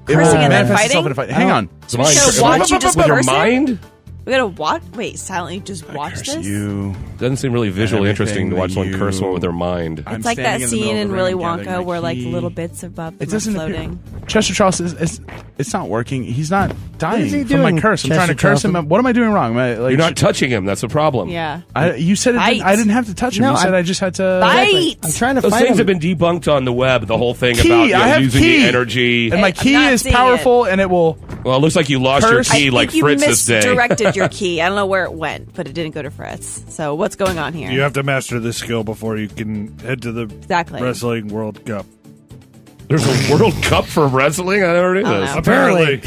It Cursing will and then manifest itself fighting? in a fight. Hang on. So mine- So watch you just with your curse it? mind? We gotta watch. Wait, silently just watch Curse this. you. Doesn't seem really visually Everything interesting to watch that someone you- curse someone with their mind. I'm It's like standing that in the middle scene of in the Willy ring, gathering Wonka my where like key. little bits above It them are doesn't floating. appear. Chester Charleston, it's not working. He's not dying is he from my doing, curse. I'm trying to Chester curse him. Charleston? What am I doing wrong? You're not touching him. That's the problem. Yeah. You said Fight. I didn't have to touch him. No, you said I just had to. Fight! I'm trying to Those fight things him. have been debunked on the web. The whole thing Key, about you know, I have using key. the energy. And my I'm key not is seeing powerful, and it will. Well, it looks like you lost your Curse. key I like think you Fritz this day. misdirected your key. I don't know where it went, but it didn't go to Fritz. So what's going on here? You have to master this skill before you can head to the Exactly. Wrestling World Cup. There's a World Cup for wrestling? I never knew I don't this. know. Apparently.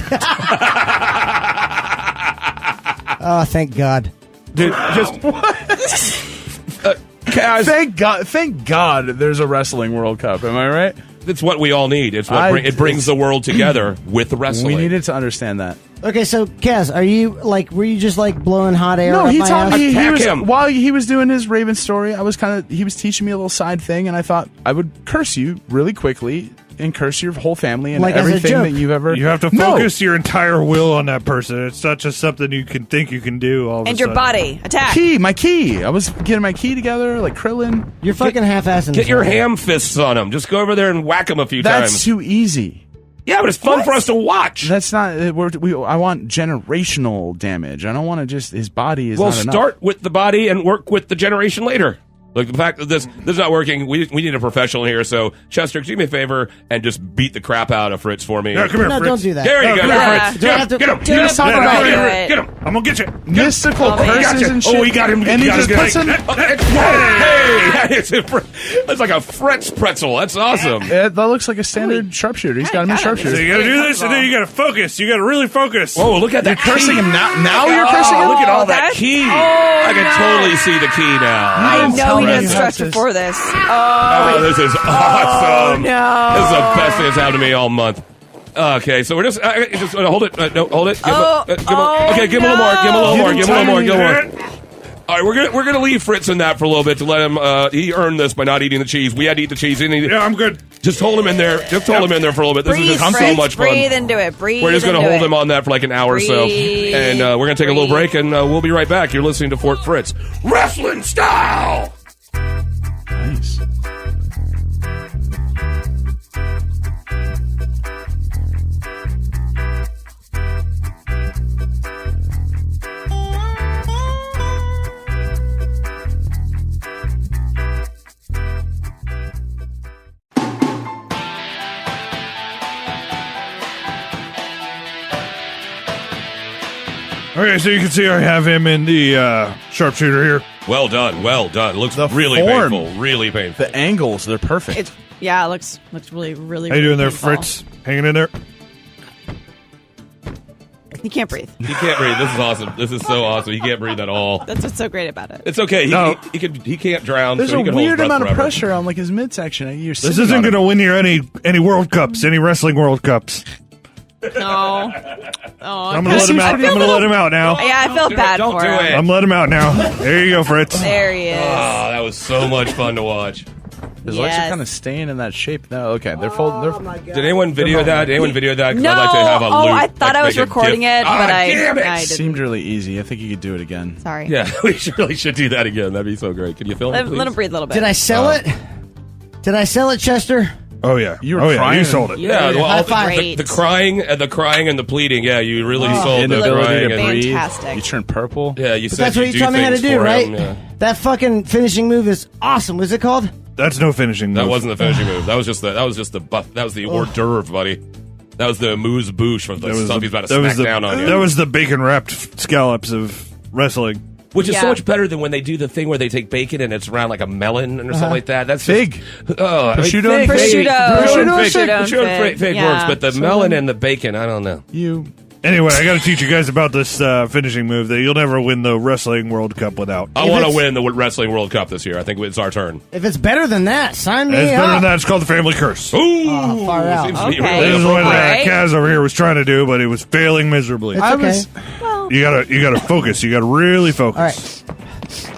Oh, thank God. Dude, just. Kaz, Thank God there's a wrestling World Cup. Am I right? it's what we all need. It's what it brings the world together with wrestling. We needed to understand that. Okay, so Kaz, were you just like blowing hot air? No, up he my taught ass? me. Attack him. While he was doing his Raven story, he was teaching me a little side thing, and I thought I would curse you really quickly and curse your whole family and Like as a everything joke. that you've ever. You have to No. focus your entire will on that person. It's not just something you can think you can do all of And a your sudden. body. Attack. My key. I was getting my key together, like Krillin. You're fucking half-assing Get this your one. ham fists on him. Just go over there and whack him a few That's times. too easy. Yeah, but it's fun for us to watch. That's not. I want generational damage. I don't want to just. His body is. Well, not enough. start with the body and work with the generation later. Like the fact that this is not working, we need a professional here. So, Chester, do me a favor and just beat the crap out of Fritz for me. Yeah, come here, No, Fritz. don't do that. There you No, go. come here, Yeah. Fritz. Do I have to- Get him. Do it talk before about I do it. it. Get him. I'm going to get you. mystical Oh, man. curses and shit. Oh, we got him. And he Got just him. puts him. Hey, it's like a Fritz pretzel. That's awesome. That looks like a standard sharpshooter. He's got him in got him. So sharpshooter. you got to do this, and then you got to focus. You got to really focus. Oh, look at that. Cursing key. him now. Now you're cursing him. Look at all that that's- key. oh, I can no. totally see the key now. I didn't know tell he me didn't you stretch had before this. Oh, this is awesome. no. This is the best thing that's happened to me all month. Okay, so we're just hold it. No, hold it. Give him a little more. Give him a little more. Give him a little more. Give him a little more. All right, we're gonna leave Fritz in that for a little bit to let him. He earned this by not eating the cheese. We had to eat the cheese. Yeah, I'm good. Just hold him in there. Just hold him in there for a little bit. This Breathe, is just so Fritz, much fun. breathe into it. Breathe. We're just going to into hold it. him on that for like an hour or so. Breathe. And we're going to take a little break, and we'll be right back. You're listening to Fort Fritz. Wrestling style! Nice. Okay, so you can see I have him in the sharpshooter here. Well done. Well done. Looks The really form. painful. Really painful. The angles, they're perfect. It looks really, really. How you doing there, painful. Fritz? Hanging in there? He can't breathe. He can't breathe. This is awesome. This is so awesome. He can't breathe at all. That's what's so great about it. It's okay. No. He can't drown. There's so a he can hold his weird breath amount of forever. pressure on like his midsection. You're This sitting isn't on going him. to win you any World Cups, any wrestling World Cups. No. Oh, I'm going to let him out. I'm going to let him out now. Yeah, I feel bad Don't for do him. it. I'm letting him out now. There you go, Fritz. There he is. Oh, that was so much fun to watch. His legs are Yes. kind of staying in that shape. No, okay, they're folded. Did anyone video that? Did anyone video that? 'Cause No. I'd like to have a loop, I thought like, I was make a recording GIF. it, but I damn it. didn't. Seemed really easy. I think you could do it again. Sorry. Yeah, we really should do that again. That'd be so great. Can you film it, Let please? him breathe a little bit. Did I sell it? Did I sell it, Chester? Oh yeah. You were crying. You sold it. Yeah, well, High all five. the crying and the pleading. Yeah, you really sold the Inability crying. to And, breathe. Fantastic. You turn purple. yeah, you But said that's what you you taught me how to things do, for right? him, yeah. That fucking finishing move is awesome. What's it called? That's no finishing move. That wasn't the finishing move. That was just the buff. That was the hors d'oeuvre, buddy. That was the amuse bouche of the stuff he's about to smack down on you. That was the bacon wrapped scallops of wrestling. Which is so Yeah. much better than when they do the thing where they take bacon and it's around like a melon or something like that. That's Fig. Prosciutto and fig. Prosciutto and fig Yeah. works, but the melon and the bacon, I don't know. Anyway, I got to teach you guys about this finishing move that you'll never win the Wrestling World Cup without. I If want to it's- win the Wrestling World Cup this year. I think it's our turn. If it's better than that, sign me It's up. better than that. It's called the Family Curse. Ooh, far out. seems to be Okay. really This is what Alright. Kaz over here was trying to do, but he was failing miserably. It's okay. You gotta focus. You gotta really focus. All right.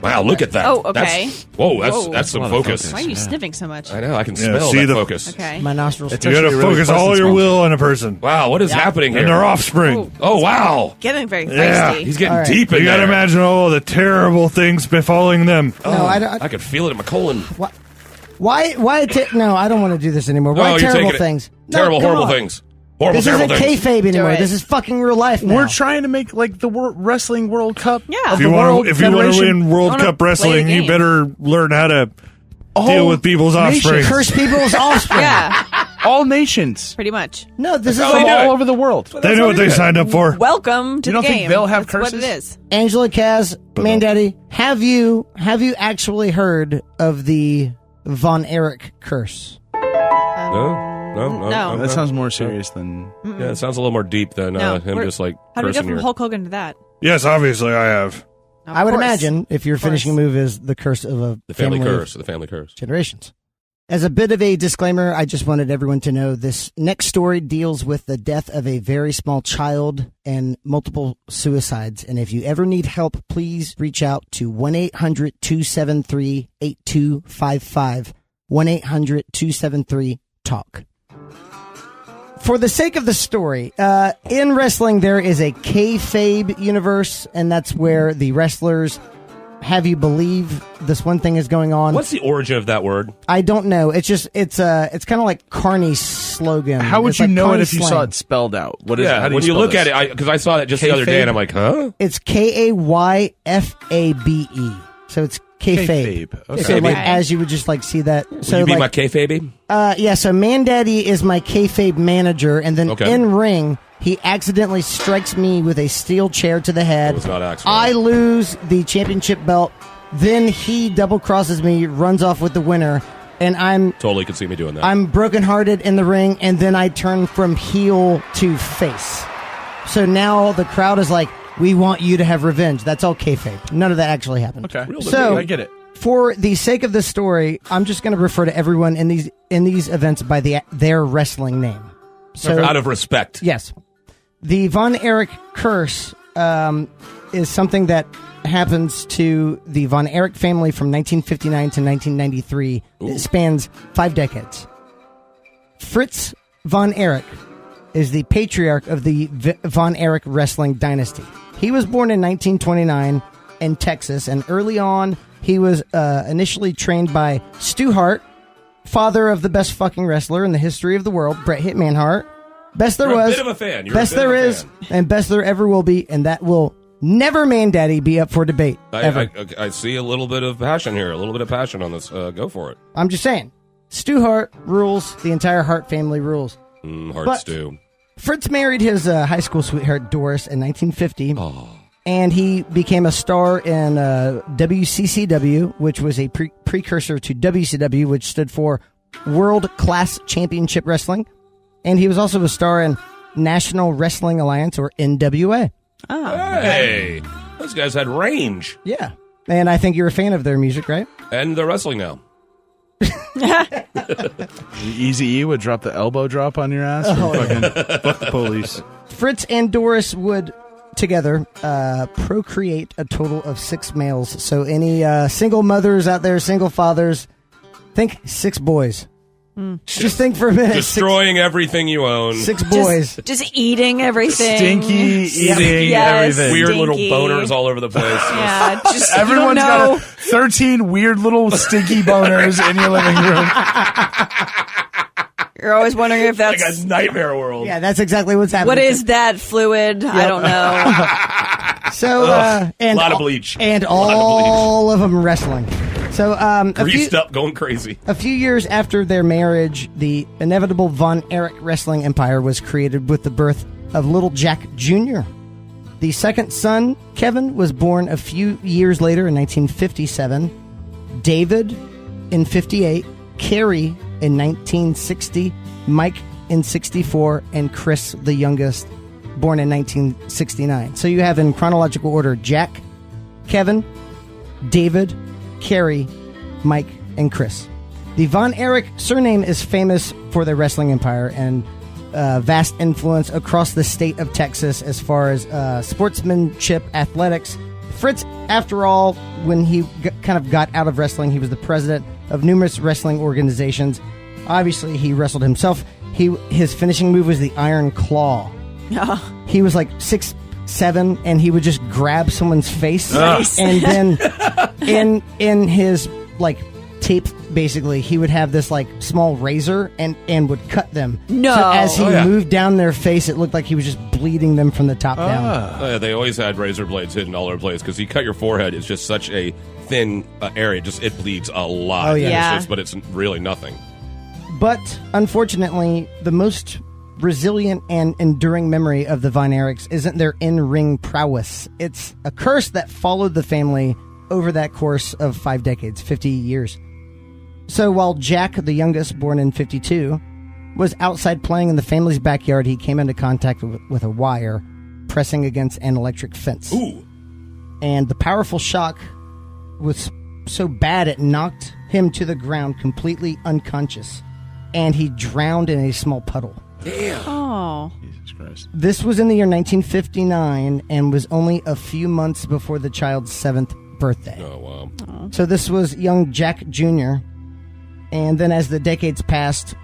Wow, look at that. Oh, okay. That's some focus. Why are you sniffing so much? I know. I can Yeah, smell see that the- focus. Okay. My nostrils. You gotta actually really focus all pleasant your smell. will on a person Wow, what is happening here? and their offspring. Oh, wow. Getting very Yeah. feisty. He's getting All right. deep in You gotta there. imagine all the terrible things befalling them. No, I don't. I could feel it in my colon. Why? No, I don't want to do this anymore. Why Oh, you're terrible taking it- things? No, Terrible, come horrible on. things. Horrible, This terrible isn't things. kayfabe anymore. it. This is fucking real life now. We're trying to make like the Wrestling World Cup. Yeah. of If the you World want to Federation. win World Wanna Cup play the wrestling, you game. better learn how to All deal with people's nations. offspring. Curse people's offspring. Yeah, All nations. pretty much. No, this is how they do All it. over the world. They know what they signed up for. Welcome to You don't the think game. they'll have That's what curses? it is. Angela, Kaz, Mandaddy. Have you actually heard of the Von Erich curse? No. That sounds more serious than. Yeah, it sounds a little more deep than No, him we're- just like How do we go cursing from your... Hulk Hogan to that? Yes, obviously I have. Of I would course. imagine if your Of course. finishing move is the curse of a The family of curse. The family curse. generations. As a bit of a disclaimer, I just wanted everyone to know this next story deals with the death of a very small child and multiple suicides. And if you ever need help, please reach out to 1-800-273-8255. 1-800-273-TALK. For the sake of the story, in wrestling, there is a kayfabe universe, and that's where the wrestlers have you believe this one thing is going on. What's the origin of that word? I don't know. It's just it's kind of like Carney's slogan. How would It's you like know it Carney if you saw slang. it spelled out? What is? Yeah, How do when you spell look this? at it, because I saw that just the other day, and I'm like, huh? It's Kayfabe. So it's kayfabe. Kayfabe. Okay. So like Okay. as you would just like see that. So Would you be like my kayfabe? yeah. So Mandaddy is my kayfabe manager, and then Okay. in ring he accidentally strikes me with a steel chair to the head. It was not accidental. I lose the championship belt. Then he double crosses me, runs off with the winner, and I'm Totally could see me doing that. brokenhearted in the ring, and then I turn from heel to face. So now the crowd is like, "We want you to have revenge." That's all kayfabe. None of that actually happened. Okay. So I get it. For the sake of this story, I'm just going to refer to everyone in these events by their wrestling name. So out of respect. yes, the Von Erich curse is something that happens to the Von Erich family from 1959 to 1993. It spans 5 decades. Fritz Von Erich is the patriarch of the Von Erich wrestling dynasty. He was born in 1929 in Texas, and early on, he was initially trained by Stu Hart, father of the best fucking wrestler in the history of the world, Bret Hitman Hart. Best there You're was, a bit of a fan. You're best a bit of there a is, fan. and best there ever will be, and that will never, Mandaddy, be up for debate. Ever. I see a little bit of passion here. A little bit of passion on this. Go for it. I'm just saying. Stu Hart rules. The entire Hart family rules. Hard But- stew. Fritz married his high school sweetheart, Doris, in 1950. Oh. And he became a star in WCCW, which was a precursor to WCW, which stood for World Class Championship Wrestling. And he was also a star in National Wrestling Alliance, or NWA. Hey, those guys had range. Yeah. And I think you're a fan of their music, right? And they're wrestling now. Easy E would drop the elbow drop on your ass. Fucking, Fuck the police. Fritz and Doris would together procreate a total of 6 males. So any single mothers out there, single fathers, think 6 boys. Just think for a minute. Destroying everything you own. 6 boys. Just eating everything. stinky eating Yes. everything. Weird little Stinky. boners all over the place. Yeah, just Everyone's you don't know. got 13 weird little stinky boners in your living room. You're always wondering if Like that's a nightmare world. Yeah, that's exactly what's happening. what is that fluid? I don't know. So, and A lot of bleach. and A lot of all of them wrestling. So, Greased up, going crazy. a few years after their marriage, the inevitable Von Erich wrestling empire was created with the birth of little Jack Jr. The second son, Kevin, was born a few years later in 1957. David in 58, Carrie in 1960, Mike in 64, and Chris, the youngest, born in 1969. So you have in chronological order Jack, Kevin, David, Carrie, Mike, and Chris. The Von Erich surname is famous for their wrestling empire and vast influence across the state of Texas as far as sportsmanship, athletics. Fritz, after all, when he kind of got out of wrestling, he was the president of numerous wrestling organizations. Obviously, he wrestled himself. His finishing move was the Iron Claw. He was like 6'7", and he would just grab someone's face, and then in his like tape, basically, he would have this like small razor and would cut them. No. So as he moved down their face, it looked like he was just bleeding them from the top down. They always had razor blades hidden all over the place because you cut your forehead. It's just such a thin area. It bleeds a lot. Oh, yeah. Yeah. But it's really nothing. But unfortunately, the most resilient and enduring memory of the Von Erichs isn't their in-ring prowess. It's a curse that followed the family over that course of 5 decades, 50 years. So while Jack, the youngest, born in 52, was outside playing in the family's backyard, he came into contact with a wire pressing against an electric fence. Ooh. And the powerful shock was so bad it knocked him to the ground completely unconscious, and he drowned in a small puddle. Oh. Jesus Christ. This was in the year 1959 and was only a few months before the child's 7th birthday. Oh, wow. So this was young Jack Jr. And then as the decades passed,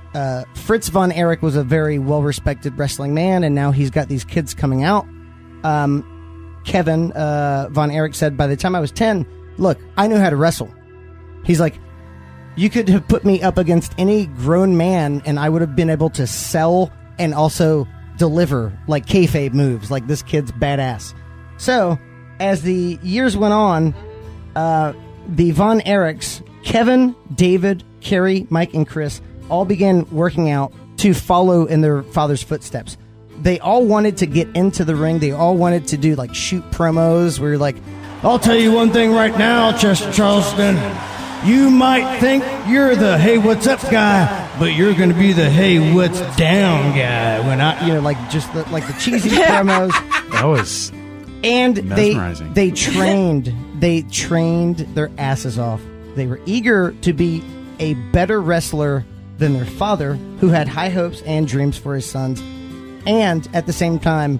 Fritz Von Erich was a very well-respected wrestling man, and now he's got these kids coming out. Kevin Von Erich said, by the time I was 10, look, I knew how to wrestle. He's like, you could have put me up against any grown man, and I would have been able to sell and also deliver like kayfabe moves. Like, this kid's badass. So, as the years went on, the Von Erichs, Kevin, David, Carrie, Mike, and Chris, all began working out to follow in their father's footsteps. They all wanted to get into the ring. They all wanted to do like shoot promos where you're like, I'll tell you one thing right now, Chester Charleston. You might think you're the hey, what's up guy, but you're going to be the hey, what's down guy. When like just the cheesy promos. That was And mesmerizing. they trained their asses off. They were eager to be a better wrestler than their father, who had high hopes and dreams for his sons. And at the same time,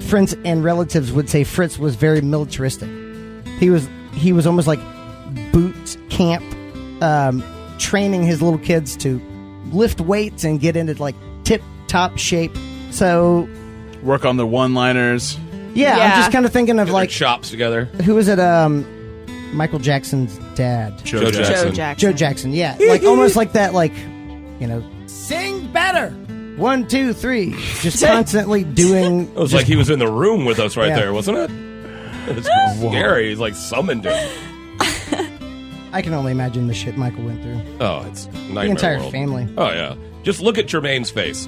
friends and relatives would say Fritz was very militaristic. He was almost like boot camp, training his little kids to lift weights and get into like tip top shape. So Work on the one-liners. yeah, I'm just kind of thinking of Get like their chops together. who was it? Michael Jackson's dad, Joe Jackson. Joe Jackson. Yeah, like almost like that. Like, sing better. 1, 2, 3. Just constantly doing. It was like he was in the room with us right Yeah. there, wasn't it? It's scary. He's like summoned him. I can only imagine the shit Michael went through. Oh, it's nightmare The entire world. family. Oh yeah. Just look at Jermaine's face.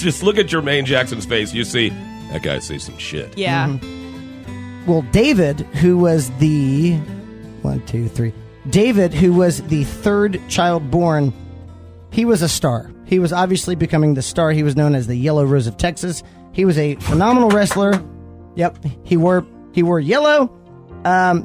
Just look at Jermaine Jackson's face. You see that guy sees some shit. Yeah. Mm-hmm. Well, David, who was the 1, 2, 3. David, who was the third child born, he was a star. He was obviously becoming the star. He was known as the Yellow Rose of Texas. He was a phenomenal wrestler. Yep, he wore yellow.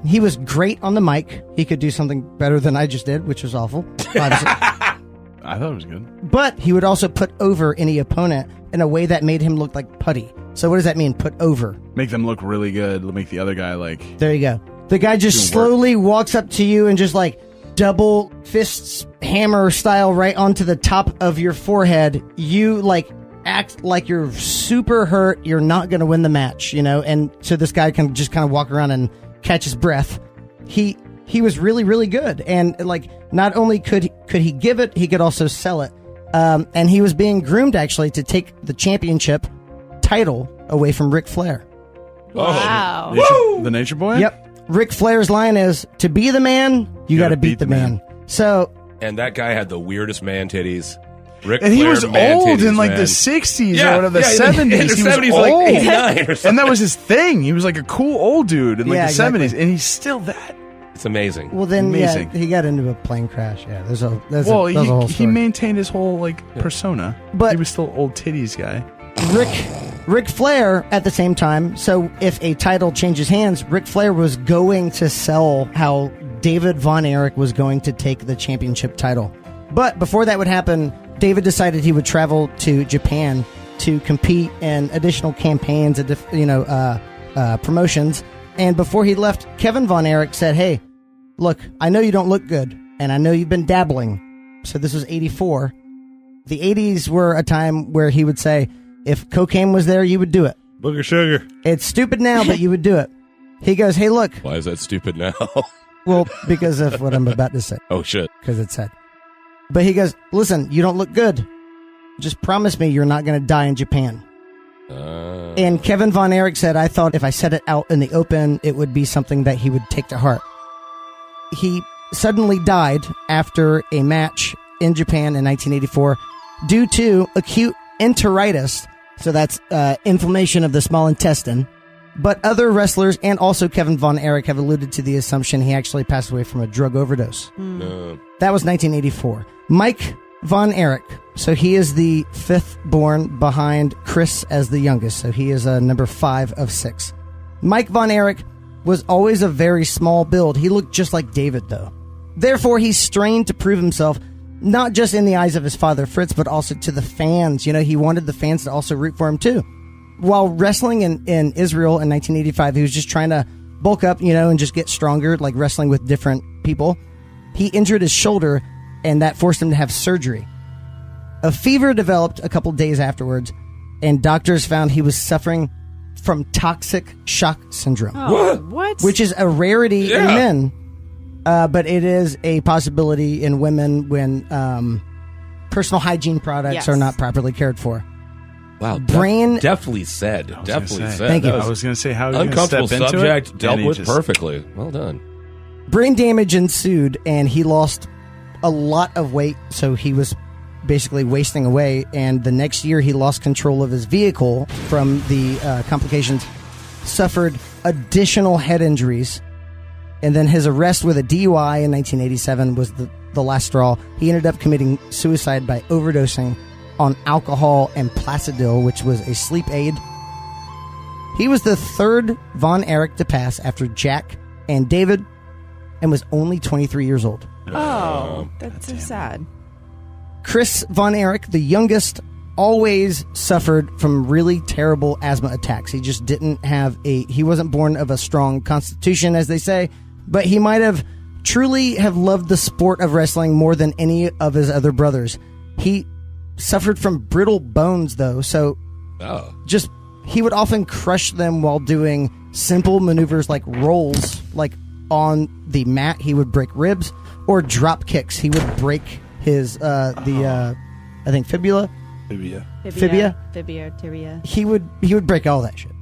He was great on the mic. He could do something better than I just did, which was awful. Obviously. I thought it was good. But he would also put over any opponent in a way that made him look like putty. So what does that mean, put over? Make them look really good. Make the other guy like... There you go. The guy just slowly walks up to you and just like double fists, hammer style right onto the top of your forehead. You like act like you're super hurt. You're not going to win the match, and so this guy can just kind of walk around and catch his breath. He was really, really good. And like, not only could he give it, he could also sell it. And he was being groomed, actually, to take the championship title away from Ric Flair. Wow. The Nature Boy? Yep. Ric Flair's line is, to be the man, you got to beat the man. So, And that guy had the weirdest man titties. Ric And he Flair was man old titties, in like man. the 60s Yeah, or whatever, the yeah, 70s. in the He was 70s, old. like 89 or something. And that was his thing. He was like a cool old dude in like Yeah, the exactly. 70s. And he's still that. It's amazing. well, then, Amazing. he got into a plane crash. Yeah, there's a he whole story. maintained his whole like persona. But- he was still old titties guy. Ric Flair at the same time. So if a title changes hands, Ric Flair was going to sell how David Von Erich was going to take the championship title. But before that would happen, David decided he would travel to Japan to compete in additional campaigns, promotions. And before he left, Kevin Von Erich said, "Hey, look, I know you don't look good, and I know you've been dabbling." So this was 84. The 80s were a time where he would say, if cocaine was there, you would do it. Booger sugar. It's stupid now, but you would do it. He goes, "Hey, look." Why is that stupid now? Well, because of what I'm about to say. Oh, shit. Because it's sad. But he goes, "Listen, you don't look good. Just promise me you're not going to die in Japan." And Kevin Von Erich said, "I thought if I said it out in the open, it would be something that he would take to heart." He suddenly died after a match in Japan in 1984 due to acute enteritis. So that's inflammation of the small intestine. But other wrestlers and also Kevin Von Erich have alluded to the assumption he actually passed away from a drug overdose. That was 1984. Mike Von Erich. So he is the fifth born behind Chris as the youngest. So he is number 5 of 6. Mike Von Erich was always a very small build. He looked just like David, though. Therefore, he strained to prove himself, not just in the eyes of his father, Fritz, but also to the fans. You know, he wanted the fans to also root for him, too. While wrestling in Israel in 1985, he was just trying to bulk up, and just get stronger, like wrestling with different people. He injured his shoulder, and that forced him to have surgery. A fever developed a couple days afterwards, and doctors found he was suffering from toxic shock syndrome. Oh, what? Which is a rarity in men, but it is a possibility in women when personal hygiene products are not properly cared for. Wow. Brain- Definitely said. Definitely said. Thank you. That I was going to say, how are you going to uncomfortable step into subject it? dealt And he with just- perfectly. Well done. Brain damage ensued, and he lost a lot of weight, so he was basically wasting away. And the next year, he lost control of his vehicle from the complications, suffered additional head injuries, and then his arrest with a DUI in 1987 was the last straw. He ended up committing suicide by overdosing on alcohol and Placidil, which was a sleep aid. He was the third Von Erich to pass after Jack and David, and was only 23 years old. Oh, that's so sad. Chris Von Erich, the youngest, always suffered from really terrible asthma attacks. He just didn't have he wasn't born of a strong constitution, as they say, but he might have truly have loved the sport of wrestling more than any of his other brothers. He suffered from brittle bones, though, so just he would often crush them while doing simple maneuvers like rolls, like on the mat. He would break ribs, or drop kicks. He would break his I think fibula. Tibia. He would break all that shit.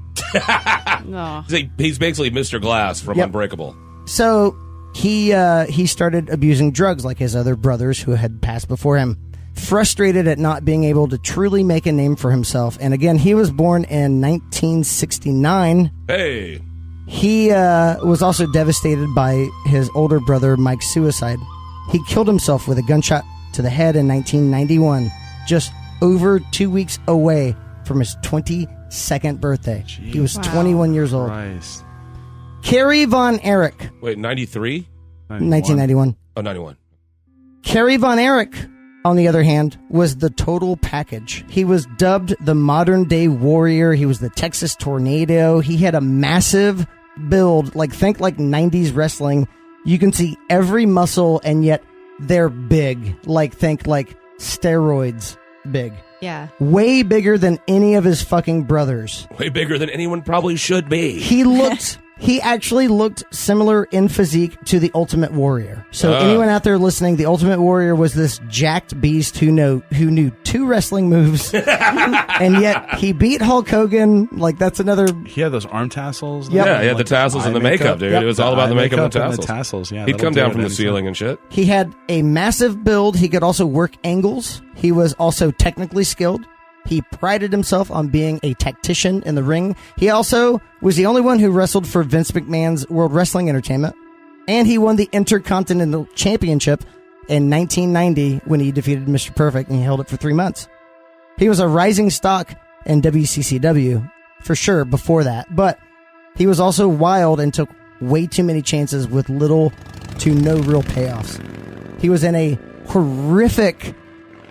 Oh. He's basically Mr. Glass from Unbreakable. So he started abusing drugs like his other brothers who had passed before him. Frustrated at not being able to truly make a name for himself, and again, he was born in 1969. Hey. He was also devastated by his older brother Mike's suicide. He killed himself with a gunshot to the head in 1991, just over 2 weeks away from his 22nd birthday. Jeez. He was 21 years old. Christ. Kerry Von Erich, Wait, 93? 1991. Oh, 91. Kerry Von Erich, on the other hand, was the total package. He was dubbed the modern-day warrior. He was the Texas Tornado. He had a massive build, think like 90s wrestling. You can see every muscle, and yet they're big. Think like steroids big. Yeah. Way bigger than any of his fucking brothers. Way bigger than anyone probably should be. He looked He actually looked similar in physique to the Ultimate Warrior. So anyone out there listening, the Ultimate Warrior was this jacked beast who knew 2 wrestling moves, and yet he beat Hulk Hogan. Like, that's another. He had those arm tassels. Yep. Yeah, he had the tassels and the makeup, dude. Yep. It was all about the makeup and the and tassels. the tassels. Yeah, He'd come down from the ceiling and shit. He had a massive build. He could also work angles. He was also technically skilled. He prided himself on being a tactician in the ring. He also was the only one who wrestled for Vince McMahon's World Wrestling Entertainment. And he won the Intercontinental Championship in 1990 when he defeated Mr. Perfect, and he held it for 3 months. He was a rising stock in WCCW, for sure, before that. But he was also wild and took way too many chances with little to no real payoffs. He was in a horrific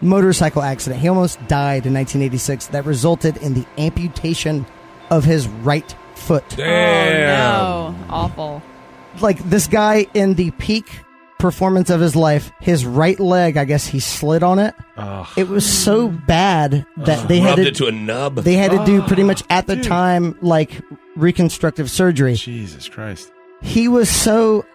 motorcycle accident. He almost died in 1986 that resulted in the amputation of his right foot. Damn. Oh, no. Awful. Like, this guy in the peak performance of his life, his right leg, I guess he slid on it. It was so bad that they had Rubbed it to a nub. They had to do pretty much at the time, like, reconstructive surgery. Jesus Christ. He was so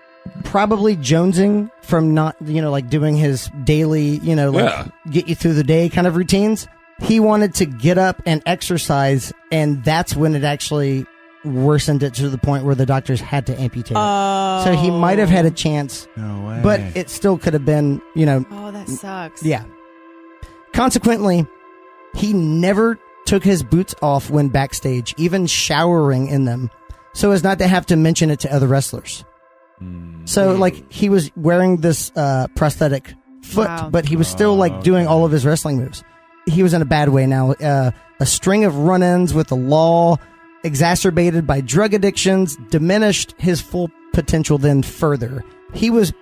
probably jonesing from not, like, doing his daily, get you through the day kind of routines. He wanted to get up and exercise, and that's when it actually worsened it to the point where the doctors had to amputate it. So he might have had a chance, No way. but it still could have been, Oh, that sucks. yeah. Consequently, he never took his boots off when backstage, even showering in them, so as not to have to mention it to other wrestlers. So, like, he was wearing this prosthetic foot, Wow. but he was still, like, doing all of his wrestling moves. He was in a bad way now. A string of run-ins with the law, exacerbated by drug addictions, diminished his full potential then further. He was,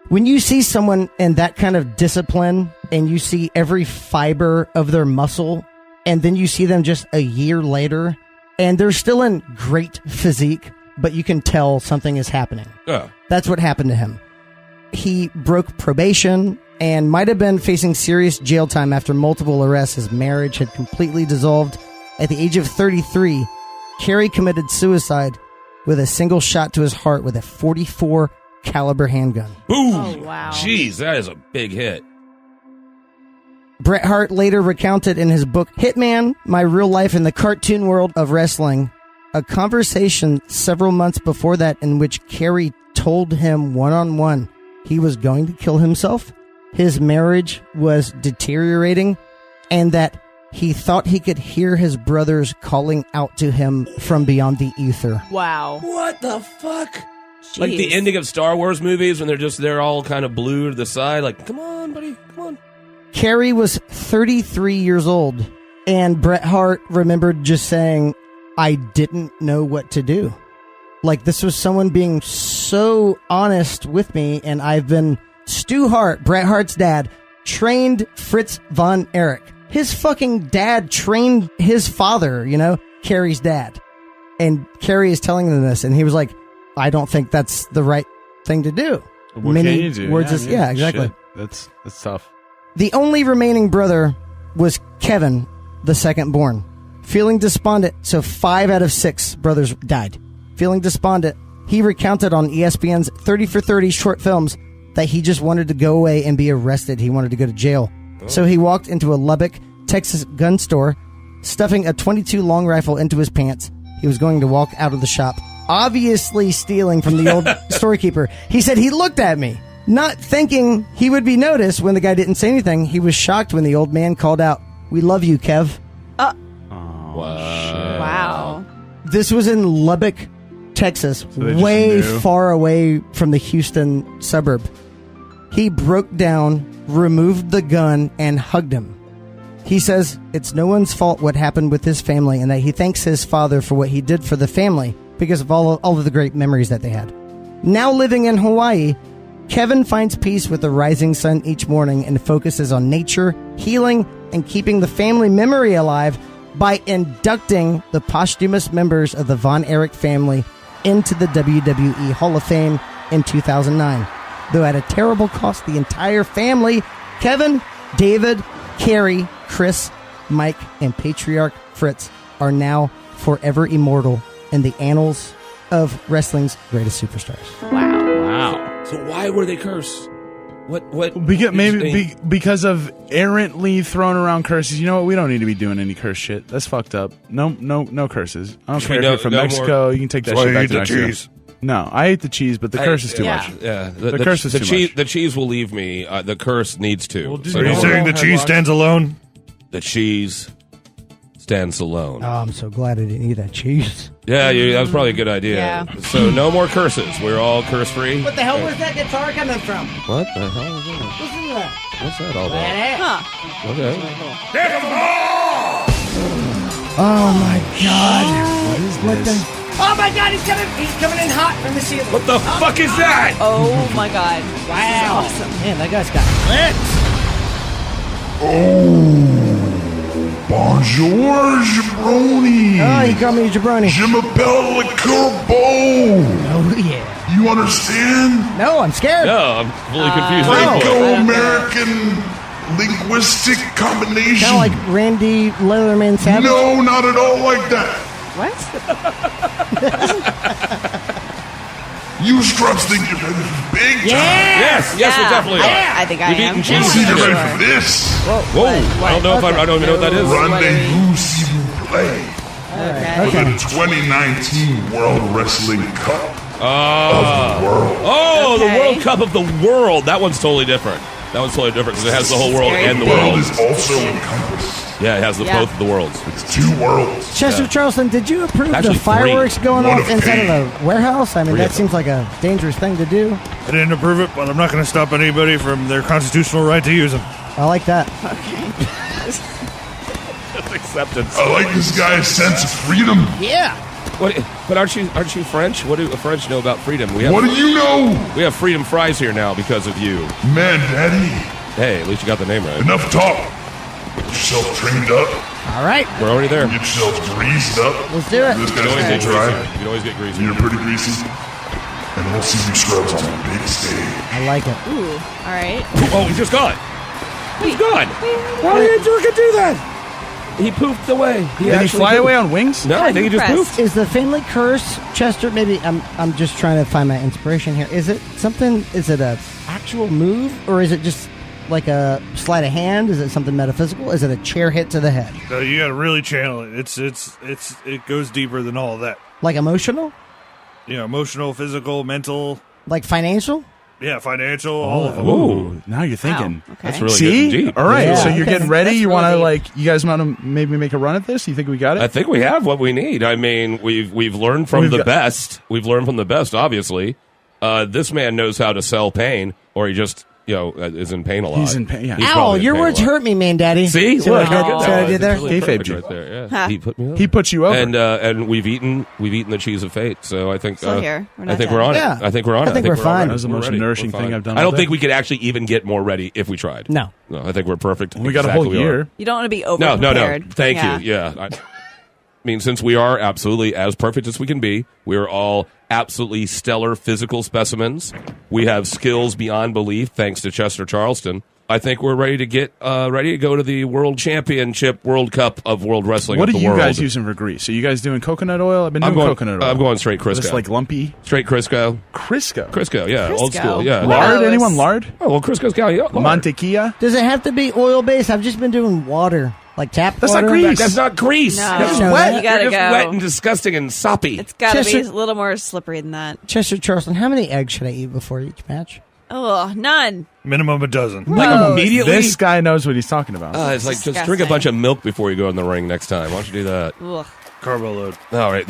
when you see someone in that kind of discipline and you see every fiber of their muscle, and then you see them just a year later, and they're still in great physique, but you can tell something is happening. That's what happened to him. He broke probation and might have been facing serious jail time after multiple arrests. His marriage had completely dissolved. At the age of 33, Kerry committed suicide with a single shot to his heart with a .44 caliber handgun. Boom. Oh, wow. Jeez, that is a big hit. Bret Hart later recounted in his book, Hitman, My Real Life in the Cartoon World of Wrestling, a conversation several months before that in which Kerry told him one-on-one he was going to kill himself, his marriage was deteriorating, and that he thought he could hear his brothers calling out to him from beyond the ether. Wow. What the fuck? Jeez. Like the ending of Star Wars movies when they're all kind of blue to the side. Like, come on, buddy, come on. Kerry was 33 years old, and Bret Hart remembered just saying, I didn't know what to do. Like, this was someone being so honest with me, and I've been... Stu Hart, Bret Hart's dad, trained Fritz von Erich. His fucking dad trained his father, Kerry's dad. And Kerry is telling them this, and he was like, I don't think that's the right thing to do. What can you do? Yeah, exactly. Shit. That's tough. The only remaining brother was Kevin, the second born. Feeling despondent, so 5 out of 6 brothers died. Feeling despondent, he recounted on ESPN's 30 for 30 short films that he just wanted to go away and be arrested. He wanted to go to jail. So he walked into a Lubbock, Texas gun store, stuffing a .22 long rifle into his pants. He was going to walk out of the shop, obviously stealing from the old storekeeper. He said he looked at me, not thinking he would be noticed when the guy didn't say anything. He was shocked when the old man called out, "We love you, Kev." Wow. This was in Lubbock, Texas, they just way knew. far away from the Houston suburb. He broke down, removed the gun, and hugged him. He says it's no one's fault what happened with his family, and that he thanks his father for what he did for the family because of all of the great memories that they had. Now living in Hawaii, Kevin finds peace with the rising sun each morning and focuses on nature, healing, and keeping the family memory alive by inducting the posthumous members of the Von Erich family into the WWE Hall of Fame in 2009. Though at a terrible cost, the entire family, Kevin, David, Kerry, Chris, Mike, and Patriarch Fritz, are now forever immortal in the annals of wrestling's greatest superstars. Wow. So why were they cursed? What? Because of errantly thrown around curses. You know what? We don't need to be doing any curse shit. That's fucked up. No curses. I don't care if you're from Mexico. You can take that shit back to Mexico. Cheese. No, I ate the cheese, but the curse is too much. Yeah, the curse is too much. The cheese will leave me. The curse needs to. Well, are you saying the cheese stands alone? The cheese stands alone. Oh, I'm so glad I didn't eat that cheese. Yeah, that was probably a good idea. Yeah. So no more curses. We're all curse-free. What the hell was that guitar coming from? What the hell is that? Listen to that. What's that all about? Huh. Okay. Oh my God! What is this? Oh my God! He's coming in hot from the ceiling. What the fuck is that? Oh my God. Wow! This is awesome. Man, that guy's got lips. Bonjour, jabroni. Oh, he called me a jabroni. Je m'appelle le corbeau. Oh yeah. You understand? No, I'm scared. No, I'm fully confused. Franco-American linguistic combination. Kind of like Randy Leatherman Savage. No, not at all like that. What? You scrubs think you're ready for big time. Yes, we definitely are. I think I We've am. eaten cheese. See, you're ready for this. Whoa! I don't know if I don't even know what that is. Rendezvous, s'il vous plaît. Okay. For the 2019 World Wrestling Cup of the World. Oh, the Okay. World Cup of the World. That one's totally different. That one's totally different because it has the whole world and the World world. is also encompassed. Yeah, it has both of the worlds. It's two worlds. Chester Charleston, did you approve Actually, the fireworks going One off of inside eight. of the warehouse? I mean, Three that of seems like a dangerous thing to do. I didn't approve it, but I'm not going to stop anybody from their constitutional right to use them. I like that. Acceptance. I like this guy's sense of freedom. Yeah. But aren't you French? What do the French know about freedom? We What do you know? have freedom fries here now because of you. Man, Daddy, Hey, at least you got the name right. enough talk. Get yourself trained up. All right. We're already there. Get yourself greased up. Let's do it. This You can guy's always gonna get try. greasy. You can always get greasy. You're pretty greasy. And we'll see you scrubs on the big stage. I like it. Ooh. All right. Oh, he's just gone. He's gone. Why did you do that? He poofed away. Did he fly away on wings? No, I think he just Impressed. poofed. Is the family curse, Chester? Maybe I'm just trying to find my inspiration here. Is it something? Is it a actual move, or is it just like a sleight of hand? Is it something metaphysical? Is it a chair hit to the head? So you got to really channel it. It goes deeper than all of that. Like emotional? You know, emotional, physical, mental, Like financial? financial, all of them. Ooh, now you're thinking. Wow. Okay. That's really See? good. Deep. All right, Yeah. so you're Okay. getting ready. That's You want to really you guys want to maybe make a run at this? You think we got it? I think we have what we need. I mean, we've learned from We've the got- best. We've learned from the best, obviously. This man knows how to sell pain, or he just is in pain a lot. He's in pain, yeah. He's Ow, probably in your pain a words lot. hurt me, man, Daddy. See, what I did, Oh. see what I did there? Really Kayfabed perfect you. right there. Yeah, Huh. he put me over. He puts you over. and we've eaten the cheese of fate. So I think Still here. We're I not think dead. we're on Yeah. it. I think we're on it. I think we're all fine. ready. That was the We're most ready. nourishing We're thing fine. I've done I all don't day. think we could actually even get more ready if we tried. No. I think we're perfect. We got a exactly whole we are. year. You don't want to be over No. prepared. Thank you. Yeah. I mean, since we are absolutely as perfect as we can be, we are all absolutely stellar physical specimens. We have skills beyond belief, thanks to Chester Charleston. I think we're ready to go to the World Championship, World Cup of World Wrestling. What of are the you world. guys using for grease? Are you guys doing coconut oil? I've been doing I'm going coconut oil. I'm going straight Crisco. It's like lumpy. Straight Crisco. Crisco. Yeah, old Crisco. school. Yeah. Lard? Gross. Anyone lard? Oh well, Crisco's got you. Mantequilla? Does it have to be oil based? I've just been doing water, like tap That's water. not grease. That's not grease. No. That's I know wet. that. You gotta You're just go. wet and disgusting and soppy. It's got to be Chester- a little more slippery than that. Chester Charleston, how many eggs should I eat before each match? Oh, none. Minimum a dozen. Gross. immediately. This guy knows what he's talking about. It's like just drink a Disgusting. bunch of milk before you go in the ring next time. Why don't you do that? Ugh. Carbo load. All right.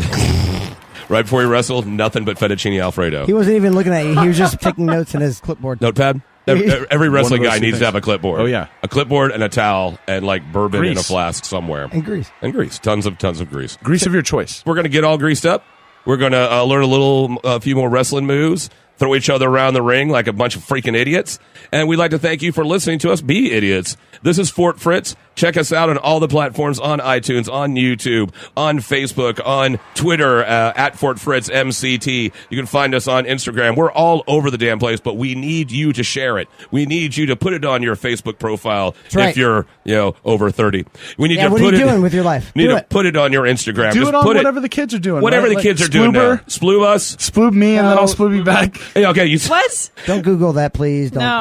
Right before you wrestle, nothing but fettuccine Alfredo. He wasn't even looking at you. He was just taking notes in his clipboard. Notepad? Every wrestling One of those guy two needs to things. have a clipboard. Oh, yeah. A clipboard and a towel and like bourbon in a Grease. flask somewhere. And grease. And grease. Tons of grease. Grease of your choice. We're going to get all greased up. We're going to learn a few more wrestling moves. throw each other around the ring like a bunch of freaking idiots. And we'd like to thank you for listening to us be idiots. This is Fort Fritz. Check us out on all the platforms, on iTunes, on YouTube, on Facebook, on Twitter, at Fort Fritz MCT. You can find us on Instagram. We're all over the damn place, but we need you to share it. We need you to put it on your Facebook profile if you're, over 30. We need to what put are you doing with your life? Need to put it on your Instagram. Do Just it on put whatever the kids are doing. Whatever right? the kids are doing now. Sploob us. Sploob me, and then I'll sploob you back. Hey, okay, What? Don't Google that, please. Don't. No.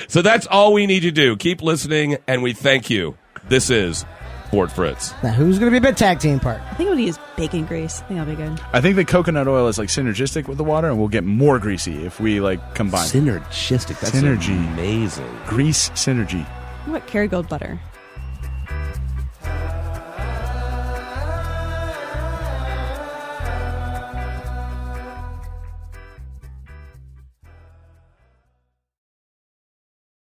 So that's all we need to do. Keep listening, and we thank you. This is Fort Fritz. Now, who's going to be a big tag team part? I think I'm going to use bacon grease. I think I'll be good. I think the coconut oil is like synergistic with the water, and we'll get more greasy if we like combine. Synergistic. That's Synergy. amazing. Grease synergy. What Kerrygold butter?